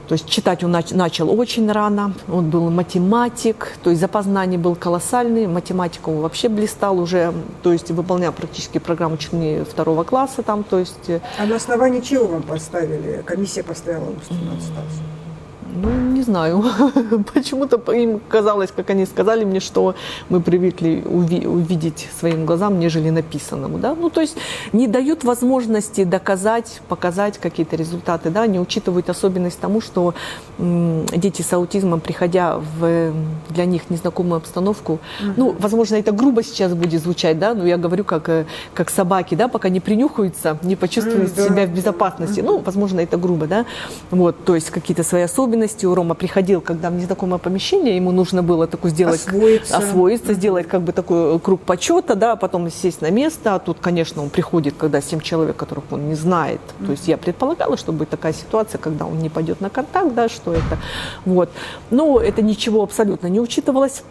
То есть читать он начал очень рано, он был математик, то есть запас знаний был колоссальный, математику он вообще блистал уже, то есть выполнял практически программу чуть не 2 класса там, то есть... А на основании чего вам поставили? Комиссия поставила умственно отсталость? Ну, не знаю, почему-то им казалось, как они сказали мне, что мы привыкли увидеть своим глазам, нежели написанному, да, ну, то есть не дают возможности доказать, показать какие-то результаты, да, не учитывают особенность тому, что дети с аутизмом, приходя в для них незнакомую обстановку, ну, возможно, это грубо сейчас будет звучать, да, но я говорю как собаки, да, пока не принюхаются, не почувствуют себя в безопасности, ну, возможно, это грубо, да, вот, то есть какие-то свои особенности. У Рома приходил, когда в незнакомое помещение, ему нужно было такое сделать, освоиться, сделать как бы такой круг почета, да, потом сесть на место. А тут, конечно, он приходит, когда 7 человек, которых он не знает. То есть я предполагала, что будет такая ситуация, когда он не пойдет на контакт, да, что это. Вот. Но это ничего абсолютно не учитывалось.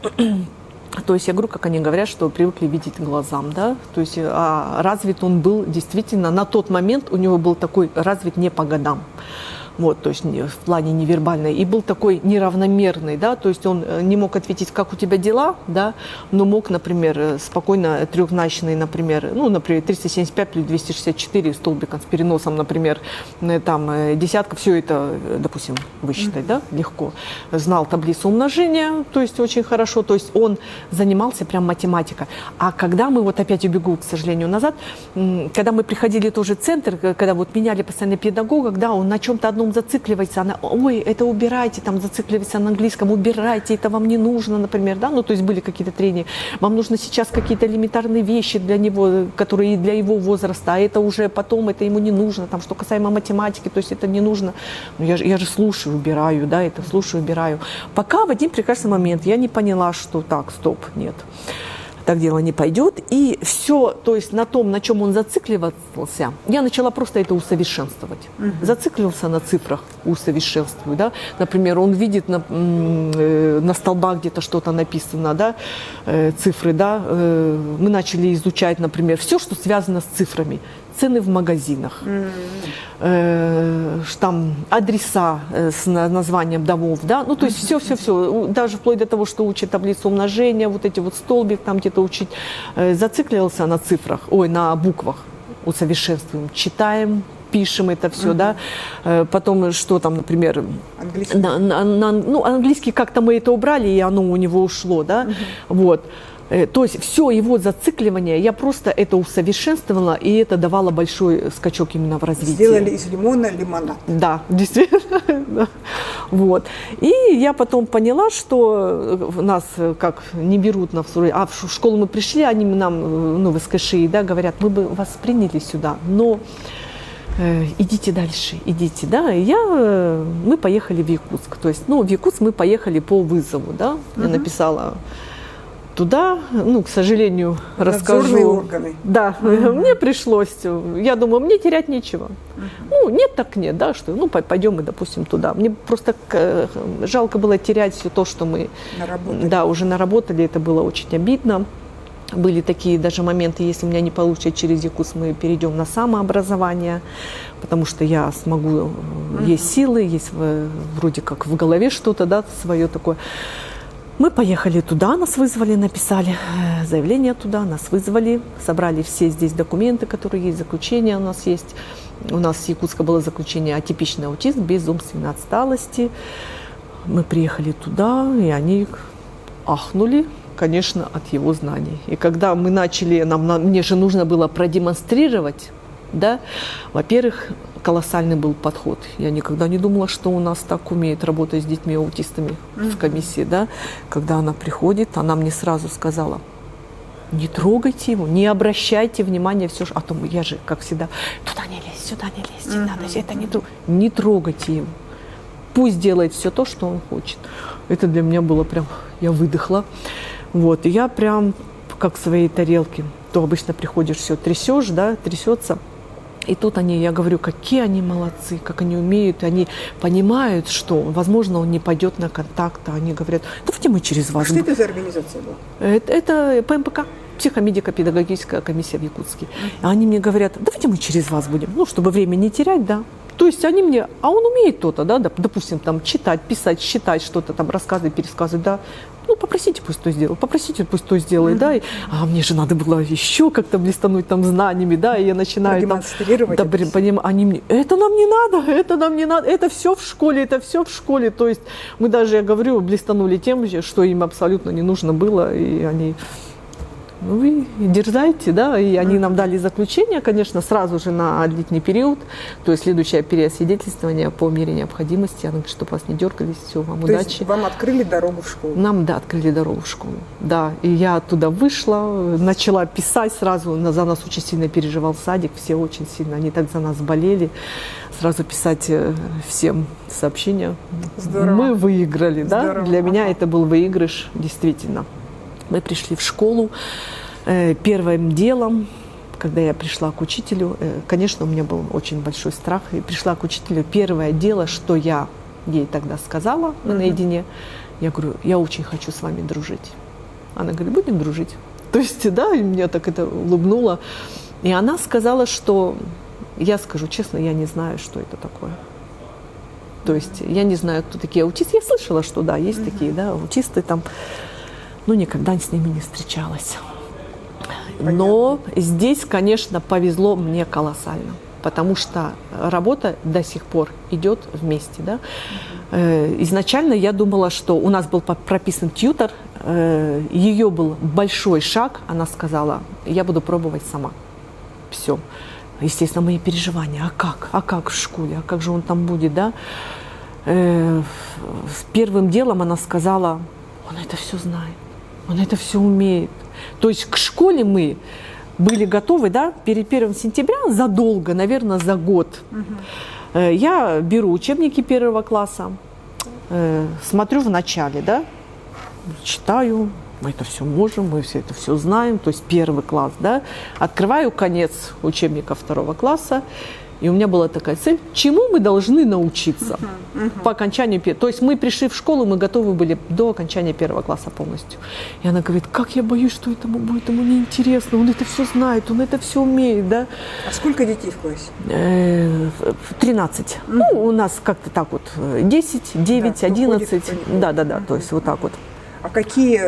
То есть я говорю, как они говорят, что привыкли видеть глазам, да, то есть развит он был действительно, на тот момент у него был такой развит не по годам. Вот, то есть в плане невербальной, и был такой неравномерный, да, то есть он не мог ответить, как у тебя дела, да, но мог, например, спокойно трехзначный, например, ну, например, 375 плюс 264 столбиком с переносом, например, там, десятка, все это, допустим, высчитать, да, легко. Знал таблицу умножения, то есть очень хорошо, то есть он занимался прям математикой. А когда мы, вот опять убегу, к сожалению, назад, когда мы приходили тоже в центр, когда вот меняли постоянно педагога, да, он на чем-то одном одном зацикливается, она, ой, это убирайте, там зацикливается на английском, убирайте, это вам не нужно, например, да, ну, то есть были какие-то трения, вам нужно сейчас какие-то элементарные вещи для него, которые для его возраста, а это уже потом, это ему не нужно, там, что касаемо математики, то есть это не нужно, ну, я же слушаю, убираю, да, это слушаю, убираю. Пока в один прекрасный момент я не поняла, что так, стоп, нет. Так дело не пойдет. И все, то есть на том, на чем он зацикливался, я начала просто это усовершенствовать. Зациклился на цифрах, усовершенствую. Да? Например, он видит на столбах где-то что-то написано, да? Цифры. Да? Мы начали изучать, например, все, что связано с цифрами. Цены в магазинах, там адреса с названием домов, да, ну то есть все, даже вплоть до того, что учит таблицу умножения, вот эти вот столбик там где-то учить, зациклился на цифрах, на буквах, усовершенствуем, читаем, пишем это все, да, потом что там, например, английский, английский как-то мы это убрали, и оно у него ушло, да, вот. То есть все его зацикливание, я просто это усовершенствовала, и это давало большой скачок именно в развитии. Сделали из лимона лимонад. Да, действительно. Вот. И я потом поняла, что нас как не берут в школу мы пришли, они нам, в СКШИ, да, говорят, мы бы вас приняли сюда, но идите дальше, идите, да, и мы поехали в Якутск, то есть, в Якутск мы поехали по вызову, да, я написала туда, к сожалению, расскажу. Надзорные органы. Да, мне пришлось, я думаю, мне терять нечего. Нет так нет, да, что, пойдем мы, допустим, туда. Мне просто жалко было терять все то, что мы уже наработали, это было очень обидно. Были такие даже моменты, если у меня не получится через Якутск, мы перейдем на самообразование, потому что я смогу, есть силы, есть вроде как в голове что-то, да, свое такое. Мы поехали туда, нас вызвали, написали заявление туда, нас вызвали, собрали все здесь документы, которые есть, заключения у нас есть. У нас в Якутске было заключение атипичный аутизм без умственной отсталости. Мы приехали туда, и они ахнули, конечно, от его знаний. И когда мы начали, мне же нужно было продемонстрировать, да, во-первых, колоссальный был подход. Я никогда не думала, что у нас так умеют работать с детьми-аутистами в комиссии, да. Когда она приходит, она мне сразу сказала, не трогайте его, не обращайте внимания, все, а то я же, как всегда, туда не лезь, сюда не лезь, не надо, это не трогайте его. Пусть делает все то, что он хочет. Это для меня было прям, я выдохла. Вот, и я прям, как в своей тарелке, то обычно приходишь, все трясешь, да, трясется. И тут я говорю, какие они молодцы, как они умеют, они понимают, что, возможно, он не пойдет на контакт, а они говорят, давайте мы через вас. Что это за организация была? Это ПМПК, психомедико-педагогическая комиссия в Якутске. Они мне говорят, давайте мы через вас будем, чтобы время не терять, да. То есть они мне, а он умеет то-то, да, допустим, там читать, писать, считать что-то, там рассказывать, пересказывать, да. Попросите, пусть то сделает, попросите, пусть то сделает, да. А мне же надо было еще как-то блестануть там знаниями, да, и я начинаю демонстрировать. Они мне, это нам не надо, это все в школе. То есть мы даже, я говорю, блестанули тем, что им абсолютно не нужно было, и они... вы дерзайте, да, и они нам дали заключение, конечно, сразу же на летний период, то есть следующее переосвидетельствование по мере необходимости, она говорит, чтобы вас не дергались, все, вам удачи. То есть вам открыли дорогу в школу? Нам, да, открыли дорогу в школу, да, и я оттуда вышла, начала писать сразу, за нас очень сильно переживал садик, все очень сильно, они так за нас болели, сразу писать всем сообщения. Здорово. Мы выиграли, да, Здорово. Для меня это был выигрыш, действительно. Мы пришли в школу. Первым делом, когда я пришла к учителю, конечно, у меня был очень большой страх. И пришла к учителю. Первое дело, что я ей тогда сказала, мы наедине, я говорю, я очень хочу с вами дружить. Она говорит, будем дружить. То есть, да, и меня так это улыбнуло. И она сказала, что, я скажу честно, я не знаю, что это такое. То есть, я не знаю, кто такие аутисты. Я слышала, что, да, есть такие, да, аутисты там. Но никогда с ними не встречалась. Понятно. Но здесь, конечно, повезло мне колоссально, потому что работа до сих пор идет вместе. Да? Изначально я думала, что у нас был прописан тьютор, ее был большой шаг, она сказала, я буду пробовать сама. Все. естественно, мои переживания. А как в школе? А как же он там будет, да? Первым делом она сказала, он это все знает, он это все умеет. То есть к школе мы были готовы, да, перед 1 сентября задолго, наверное, за год. Я беру учебники 1 класса, смотрю в начале, да, читаю, мы это все можем, мы все это все знаем, то есть 1 класс, да, открываю конец учебника 2 класса, и у меня была такая цель, чему мы должны научиться по окончанию первого. То есть мы пришли в школу, мы готовы были до окончания 1 класса полностью. И она говорит, как я боюсь, что этому будет ему неинтересно, он это все знает, он это все умеет, да. А сколько детей в классе? 13. Ну, у нас как-то так вот, 10, 9, Да, 11. ходит. Да, то есть вот так вот. А какие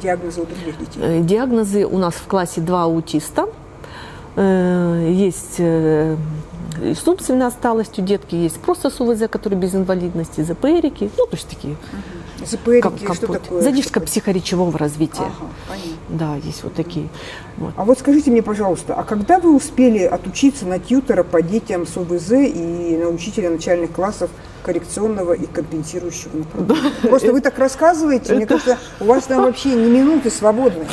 диагнозы у других детей? Диагнозы у нас в классе 2 аутиста. Есть с умственной отсталостью детки, есть просто с УВЗ, которые без инвалидности, ЗПРики, ну, то есть такие. ЗПРики, что такое? Задержка психоречевого развития. Ага, понятно. Да, есть вот такие. Вот. А вот скажите мне, пожалуйста, а когда вы успели отучиться на тьютера по детям с ОВЗ и на учителя начальных классов коррекционного и компенсирующего направления? Просто вы так рассказываете, мне кажется, у вас там вообще ни минуты свободны.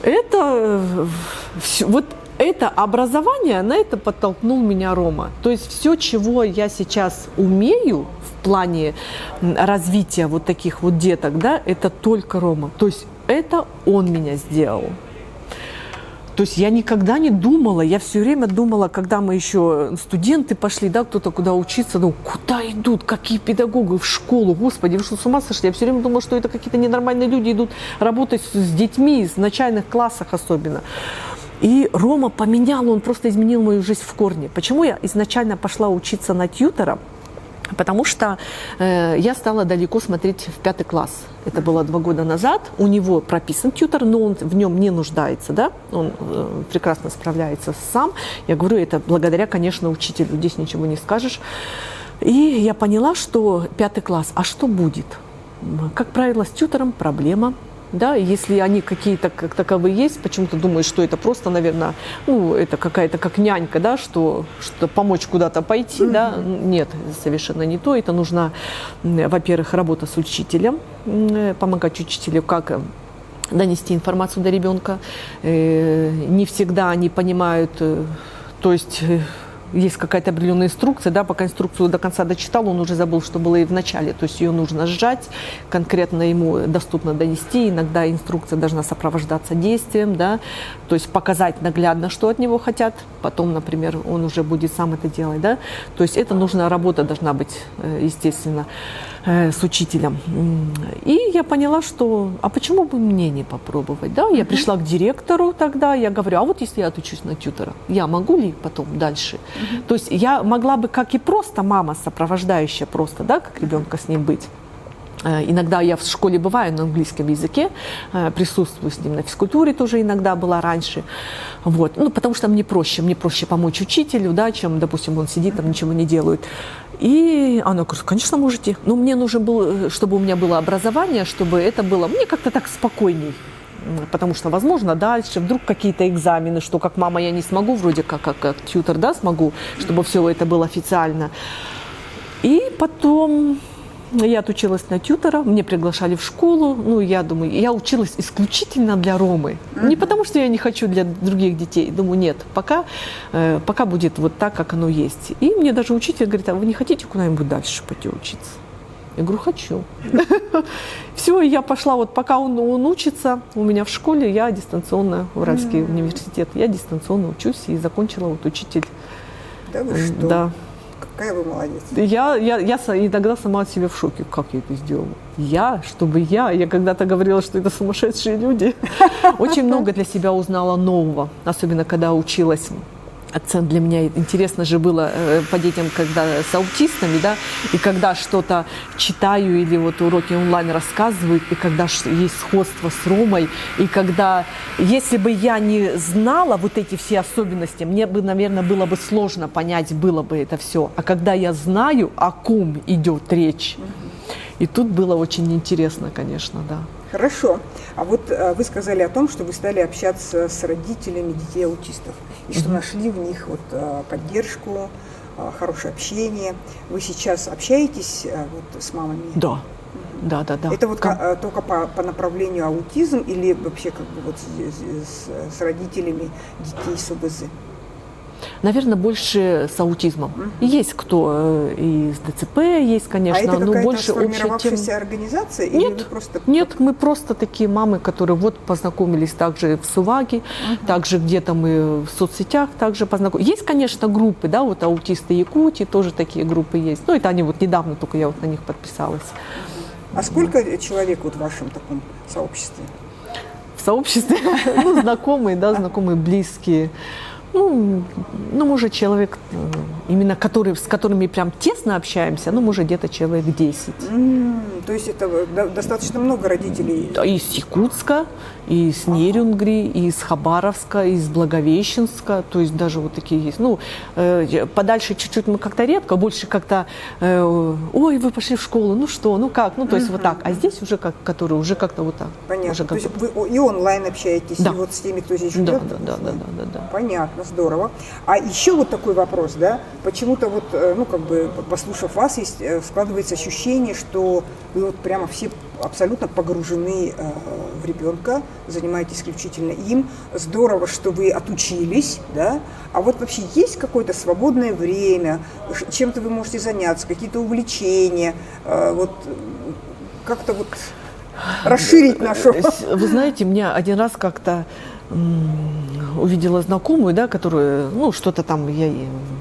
Это вот это образование, на это подтолкнул меня Рома. То есть все, чего я сейчас умею в плане развития вот таких вот деток, да, это только Рома. То есть это он меня сделал. То есть я никогда не думала, я все время думала, когда мы еще студенты пошли, да, кто-то куда учиться, ну, куда идут, какие педагоги в школу, господи, вы что, с ума сошли? Я все время думала, что это какие-то ненормальные люди идут работать с детьми, в начальных классах особенно. И Рома поменял, он просто изменил мою жизнь в корне. Почему я изначально пошла учиться на тьютера? Потому что я стала далеко смотреть в 5 класс. Это было 2 года назад. У него прописан тьютер, но он в нем не нуждается, да? Он прекрасно справляется сам. Я говорю, это благодаря, конечно, учителю. Здесь ничего не скажешь. И я поняла, что 5 класс. А что будет? Как правило, с тьютером проблема. Да, если они какие-то как таковые есть, почему-то думают, что это просто, наверное, ну, это какая-то как нянька, да, что помочь куда-то пойти, да, нет, совершенно не то. Это нужна, во-первых, работа с учителем, помогать учителю, как донести информацию до ребенка. Не всегда они понимают, то есть есть какая-то определенная инструкция, да, пока инструкцию до конца дочитал, он уже забыл, что было и в начале. То есть ее нужно сжать, конкретно ему доступно донести. Иногда инструкция должна сопровождаться действием, да, то есть показать наглядно, что от него хотят. Потом, например, он уже будет сам это делать, да. То есть это нужная работа должна быть, естественно, с учителем. И я поняла, что, а почему бы мне не попробовать, да? Я пришла к директору тогда, я говорю, а вот если я отучусь на тьютера, я могу ли потом дальше? То есть я могла бы, как и просто мама сопровождающая просто, да, как ребенка с ним быть. Иногда я в школе бываю на английском языке, присутствую с ним на физкультуре тоже иногда была раньше. Вот. Ну, потому что мне проще помочь учителю, да, чем, допустим, он сидит там, ничего не делает. И она говорит, конечно, можете. Но мне нужно было, чтобы у меня было образование, чтобы это было мне как-то так спокойней. Потому что, возможно, дальше вдруг какие-то экзамены, что как мама я не смогу, вроде как тьютер, да, смогу, чтобы все это было официально. И потом я отучилась на тьютера, мне приглашали в школу. Ну, я думаю, я училась исключительно для Ромы. Не потому, что я не хочу для других детей. Думаю, нет, пока будет вот так, как оно есть. И мне даже учитель говорит, а вы не хотите куда-нибудь дальше пойти учиться? Я говорю, хочу. Все, я пошла, вот пока он учится у меня в школе, я дистанционно, Уральский университет, я дистанционно учусь и закончила вот учитель. Да вы что? Да. Какая вы молодец. Я иногда сама от себя в шоке, как я это сделала. Я когда-то говорила, что это сумасшедшие люди. Очень много для себя узнала нового, особенно когда училась. Акцент для меня интересно же было по детям, когда с аутистами, да, и когда что-то читаю или вот уроки онлайн рассказывают, и когда есть сходство с Ромой, и когда, если бы я не знала вот эти все особенности, мне бы, наверное, было бы сложно понять, было бы это все. А когда я знаю, о ком идет речь, и тут было очень интересно, конечно, да. Хорошо. А вот вы сказали о том, что вы стали общаться с родителями детей аутистов. и что нашли в них вот поддержку, хорошее общение. Вы сейчас общаетесь вот с мамами? Да. Да. Это вот только по направлению аутизм или вообще как бы вот с родителями детей с ОБЗ? Наверное, больше с аутизмом. Есть кто и с ДЦП есть, конечно, это но больше сформировавшаяся тем... организация? Или Нет, вы просто... нет, мы просто такие мамы, которые вот познакомились также в Суваге, также где-то мы в соцсетях также познакомились. Есть, конечно, группы, да, вот аутисты Якутии, тоже такие группы есть. Ну, это они вот недавно только я вот на них подписалась. А сколько человек вот в вашем таком сообществе? В сообществе, ну, знакомые, да, знакомые, близкие. Ну, может, человек, именно с которыми прям тесно общаемся, ну, может, где-то человек 10. То есть это достаточно много родителей? Да, из Якутска, из Нерюнгри, из Хабаровска, из Благовещенска, то есть даже вот такие есть. Ну, подальше чуть-чуть мы как-то редко, больше как-то, ой, вы пошли в школу, ну что, ну как, ну, то есть вот так. А здесь уже которые уже как-то вот так. Понятно. То есть вы и онлайн общаетесь, да. И вот с теми, кто здесь живет? Да. Понятно, здорово. А еще вот такой вопрос, да, почему-то вот, ну, как бы, послушав вас, складывается ощущение, что вы вот прямо все абсолютно погружены в ребенка, занимаетесь исключительно им. Здорово, что вы отучились, да, а вот вообще есть какое-то свободное время, чем-то вы можете заняться, какие-то увлечения, вот как-то вот расширить нашу... Вы знаете, меня один раз как-то увидела знакомую, да, которую, ну, что-то там, я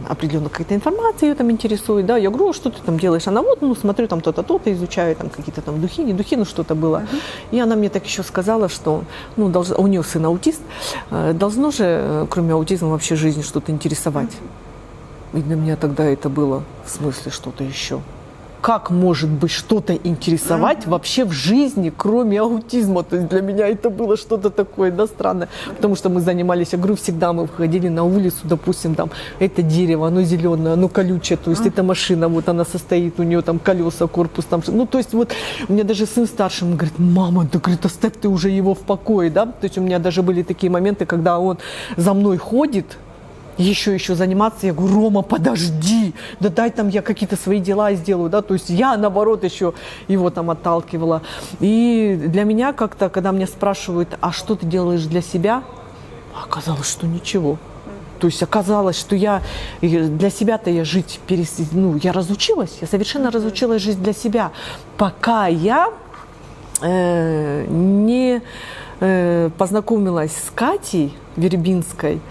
определенно какая-то информация ее там интересует, да, я говорю, что ты там делаешь? Она вот, ну, смотрю, там то-то, то-то, изучаю там какие-то там духи, не духи, ну, что-то было. И она мне так еще сказала, что, ну, у нее сын аутист, должно же, кроме аутизма, вообще жизнь что-то интересовать. И для меня тогда это было, в смысле, что-то еще. Как может быть что-то интересовать вообще в жизни, кроме аутизма? То есть для меня это было что-то такое, да, странное. Потому что мы занимались, я говорю, всегда мы выходили на улицу, допустим, там, это дерево, оно зеленое, оно колючее, то есть эта машина, вот она состоит, у нее там колеса, корпус, там, ну, то есть вот у меня даже сын старший, он говорит, мама, да, говорит, оставь ты уже его в покое, да. То есть у меня даже были такие моменты, когда он за мной ходит, еще заниматься, я говорю, Рома, подожди, да дай там я какие-то свои дела сделаю, да, то есть я, наоборот, еще его там отталкивала. И для меня как-то, когда меня спрашивают, а что ты делаешь для себя, оказалось, что ничего. То есть оказалось, что я для себя-то я жить, я разучилась, я совершенно разучилась жить для себя, пока я не познакомилась с Катей Вербинской,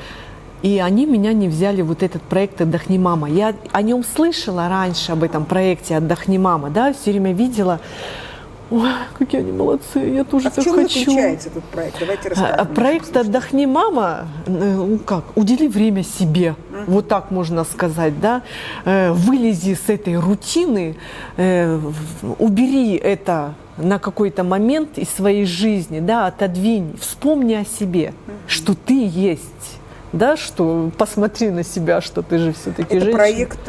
и они меня не взяли в вот этот проект «Отдохни, мама». Я о нем слышала раньше, об этом проекте «Отдохни, мама», да, все время видела. Ой, какие они молодцы, я тоже так хочу. В чем отличается этот проект? Давайте расскажем. Проект «Отдохни, мама», ну как, удели время себе, вот так можно сказать, да. Вылези с этой рутины, убери это на какой-то момент из своей жизни, да, отодвинь, вспомни о себе, что ты есть. Да, что посмотри на себя, что ты же все-таки женщина. Это проект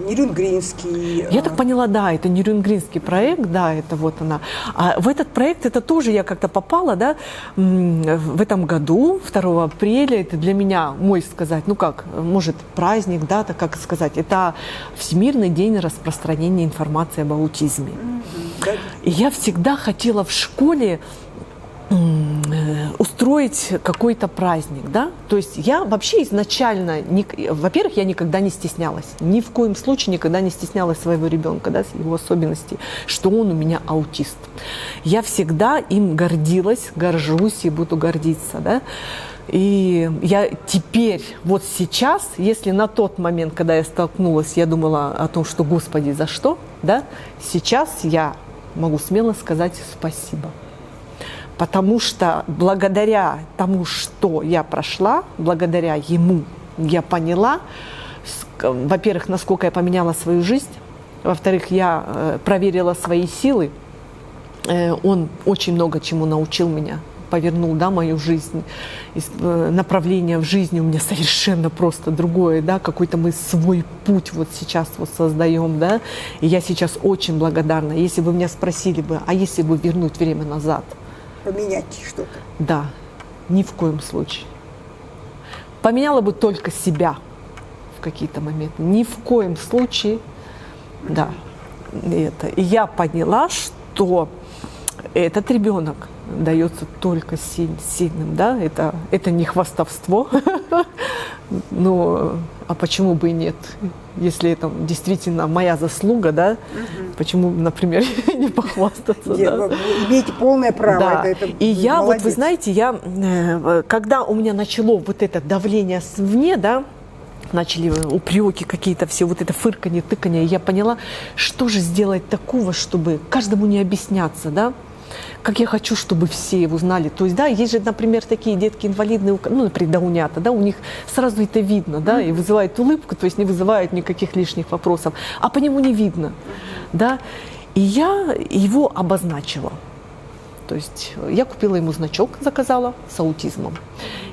нерюнгринский. Я так поняла, да, это нерюнгринский проект, да, это вот она. А в этот проект это тоже я как-то попала, да, в этом году, 2 апреля, это для меня, мой сказать, ну как, может, праздник, да, так как сказать, это Всемирный день распространения информации об аутизме. И я всегда хотела в школе устроить какой-то праздник, да, то есть я вообще изначально, во-первых, я никогда не стеснялась, ни в коем случае никогда не стеснялась своего ребенка, да, его особенностей, что он у меня аутист. Я всегда им гордилась, горжусь и буду гордиться, да. И я теперь, вот сейчас, если на тот момент, когда я столкнулась, я думала о том, что, Господи, за что, да, сейчас я могу смело сказать спасибо. Потому что благодаря тому, что я прошла, благодаря ему я поняла, во-первых, насколько я поменяла свою жизнь, во-вторых, я проверила свои силы, он очень много чему научил меня, повернул, да, мою жизнь, направление в жизни у меня совершенно просто другое, да, какой-то мы свой путь вот сейчас вот создаем, да, и я сейчас очень благодарна. Если бы меня спросили бы, а если бы вернуть время назад? Поменять что-то. Да, ни в коем случае. поменяла бы только себя в какие-то моменты. Ни в коем случае, да, это. И я поняла, что этот ребенок дается только сильным, да, это не хвастовство, но а почему бы и нет, если это действительно моя заслуга, да, почему, например, не похвастаться, да? Вы имеете полное право. Да. И я, молодец. вот вы знаете, когда у меня начало вот это давление извне, да, начали упреки какие-то, все вот это фырканье, тыканье, я поняла, что же сделать такого, чтобы каждому не объясняться, да, как я хочу, чтобы все его знали. То есть, да, есть же, например, такие детки инвалидные, ну, например, даунята, да, у них сразу это видно, да, и вызывает улыбку, то есть не вызывает никаких лишних вопросов, а по нему не видно, да. И я его обозначила. То есть я купила ему значок, заказала с аутизмом.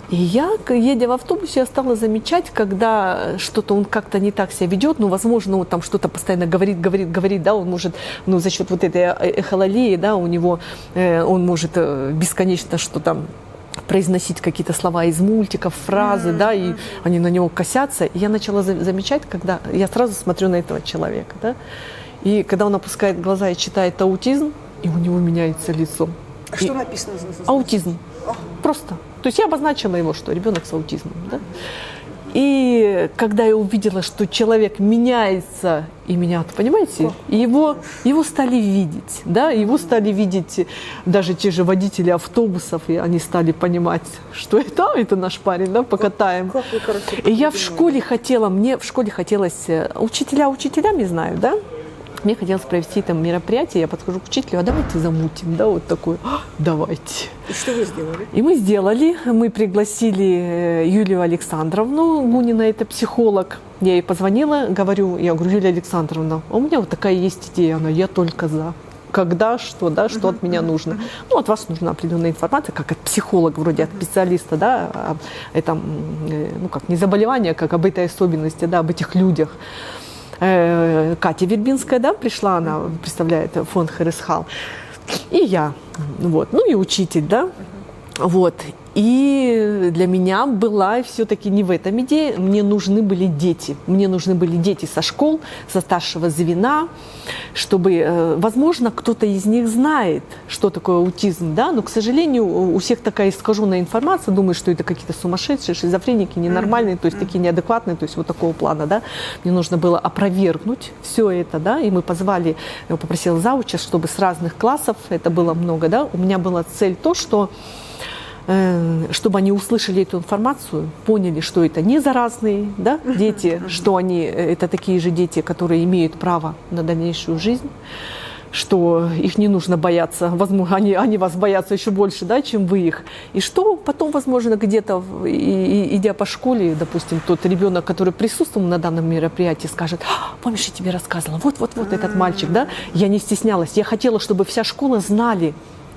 И я, едя в автобусе, я стала замечать, когда что-то он как-то не так себя ведет, ну, возможно, он там что-то постоянно говорит, да, он может, ну, за счет вот этой эхололии, да, у него, он может бесконечно что-то произносить какие-то слова из мультиков, фразы, да, и они на него косятся. И я начала замечать, когда я сразу смотрю на этого человека, да, и когда он опускает глаза и читает аутизм, и у него меняется лицо. А что написано? Аутизм. Просто. То есть я обозначила его, что ребенок с аутизмом. Да? И когда я увидела, что человек меняется, и меня, понимаете, его стали видеть, да, его стали видеть даже те же водители автобусов, и они стали понимать, что это наш парень, да, покатаем. И я в школе хотела, мне в школе хотелось, учителями знаю, да, мне хотелось провести там мероприятие, я подхожу к учителю, а давайте замутим, да, вот такое, давайте. И что вы сделали? И мы сделали, мы пригласили Юлию Александровну Гунина, это психолог. Я ей позвонила, говорю, Юлия Александровна, у меня вот такая есть идея, я только за. Когда, что, да, что от меня нужно. Ну, от вас нужна определенная информация, как от психолога, вроде от специалиста, да, об этом, ну, как не заболевание, а как об этой особенности, да, об этих людях. Катя Вербинская, да, пришла, она представляет фонд Харисхал, и я, вот, ну и учитель, да, вот. И для меня была все-таки не в этом идея, мне нужны были дети со школ, со старшего звена, чтобы, возможно, кто-то из них знает, что такое аутизм, да, но, к сожалению, у всех такая искаженная информация, думаю, что это какие-то сумасшедшие, шизофреники, ненормальные, то есть такие неадекватные, то есть вот такого плана, да. Мне нужно было опровергнуть все это, да, и мы позвали, я попросила зауча, чтобы с разных классов, это было много, да, у меня была цель то, что чтобы они услышали эту информацию, поняли, что это не заразные, да, дети, что это такие же дети, которые имеют право на дальнейшую жизнь, что их не нужно бояться, возможно, они вас боятся еще больше, да, чем вы их, и что потом, возможно, где-то, идя по школе, допустим, тот ребенок, который присутствовал на данном мероприятии, скажет: помнишь, я тебе рассказывала, вот этот мальчик, да, я не стеснялась, я хотела, чтобы вся школа знали,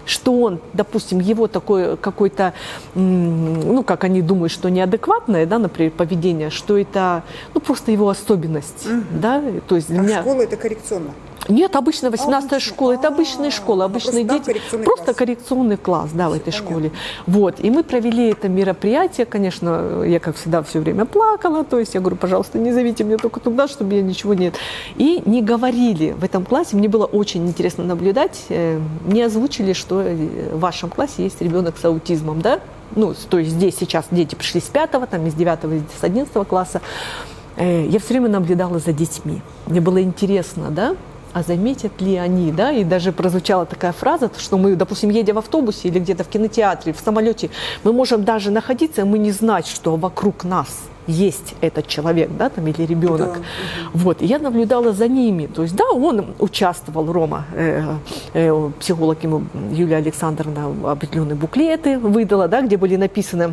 что он, допустим, его такое какой-то, ну, как они думают, что неадекватное, да, например, поведение, что это, ну, просто его особенность, да, то есть для меня... школа это коррекционно? Нет, обычно 18-я школа, это обычная школа, обычные дети, просто коррекционный класс, да, в этой школе. Вот, и мы провели это мероприятие, конечно, я, как всегда, все время плакала, то есть я говорю, пожалуйста, не зовите меня только туда, чтобы я ничего нет. И не говорили в этом классе, мне было очень интересно наблюдать, не озвучили, что в вашем классе есть ребенок с аутизмом, да, ну, то есть здесь сейчас дети пришли с 5-го, там, из 9-го, с 11-го класса. Я все время наблюдала за детьми, мне было интересно, да, а заметят ли они, да, и даже прозвучала такая фраза, что мы, допустим, едя в автобусе или где-то в кинотеатре, в самолете, мы можем даже находиться, и мы не знать, что вокруг нас есть этот человек, да, там, или ребенок. Да. Вот, и я наблюдала за ними, то есть, да, он участвовал, Рома, психолог ему, Юлия Александровна, определенные буклеты выдала, да, где были написаны,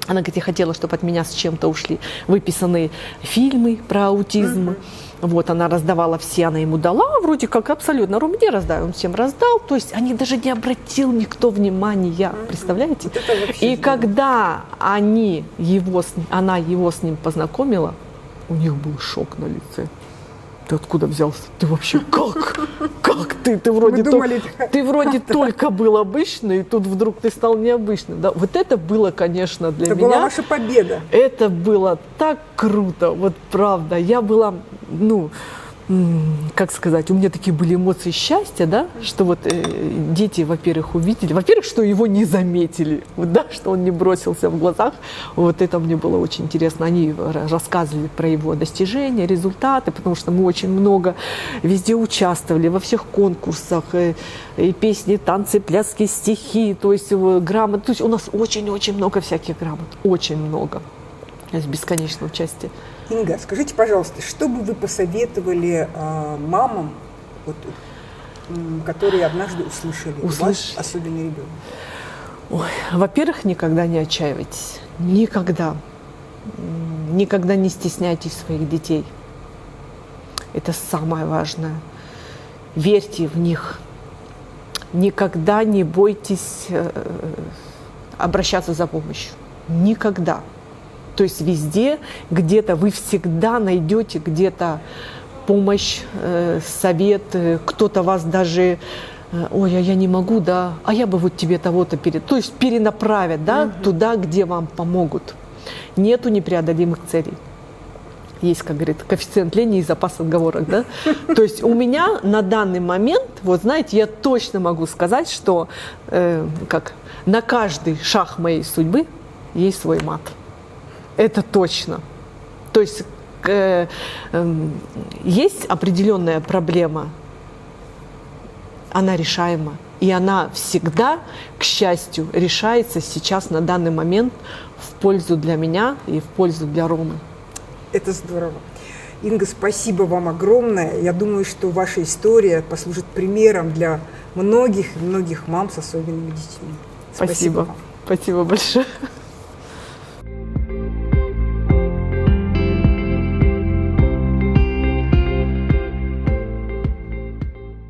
она говорит, я хотела, чтобы от меня с чем-то ушли выписаны фильмы про аутизм. Вот, она раздавала все, она ему дала, вроде как абсолютно, Ром, где раздай? Он всем раздал, то есть они даже не обратил никто внимания, представляете? Вот и когда она его с ним познакомила, у них был шок на лице. Ты откуда взялся? Ты вообще как? Как ты вроде, думали, ты вроде только был обычный, и тут вдруг ты стал необычным. Да? Вот это было, конечно, для это меня... была ваша победа. Это было так круто, вот правда. Я была, ну, как сказать, у меня такие были эмоции счастья, да, что вот дети, во-первых, увидели, во-первых, что его не заметили, вот, да, что он не бросился в глазах, вот это мне было очень интересно. Они рассказывали про его достижения, результаты, потому что мы очень много везде участвовали, во всех конкурсах, и песни, танцы, пляски, стихи, то есть грамот, то есть у нас очень-очень много всяких грамот, очень много, то есть бесконечное участие. Инга, скажите, пожалуйста, что бы вы посоветовали мамам, вот, которые однажды услышали у вас особенный ребенок? Ой, во-первых, никогда не отчаивайтесь. Никогда. Никогда не стесняйтесь своих детей. Это самое важное. Верьте в них. Никогда не бойтесь обращаться за помощью. Никогда. То есть везде, где-то вы всегда найдете где-то помощь, совет, кто-то вас даже, ой, а я не могу, да, а я бы вот тебе того-то то есть перенаправят, да, туда, где вам помогут. Нету непреодолимых целей. Есть, как говорит, коэффициент лени и запас отговорок, да. То есть у меня на данный момент, вот знаете, я точно могу сказать, что как на каждый шаг моей судьбы есть свой мат. Это точно. То есть есть определенная проблема, она решаема. И она всегда, к счастью, решается сейчас на данный момент в пользу для меня и в пользу для Ромы. Это здорово. Инга, спасибо вам огромное. Я думаю, что ваша история послужит примером для многих мам с особенными детьми. Спасибо. Вам. Спасибо большое.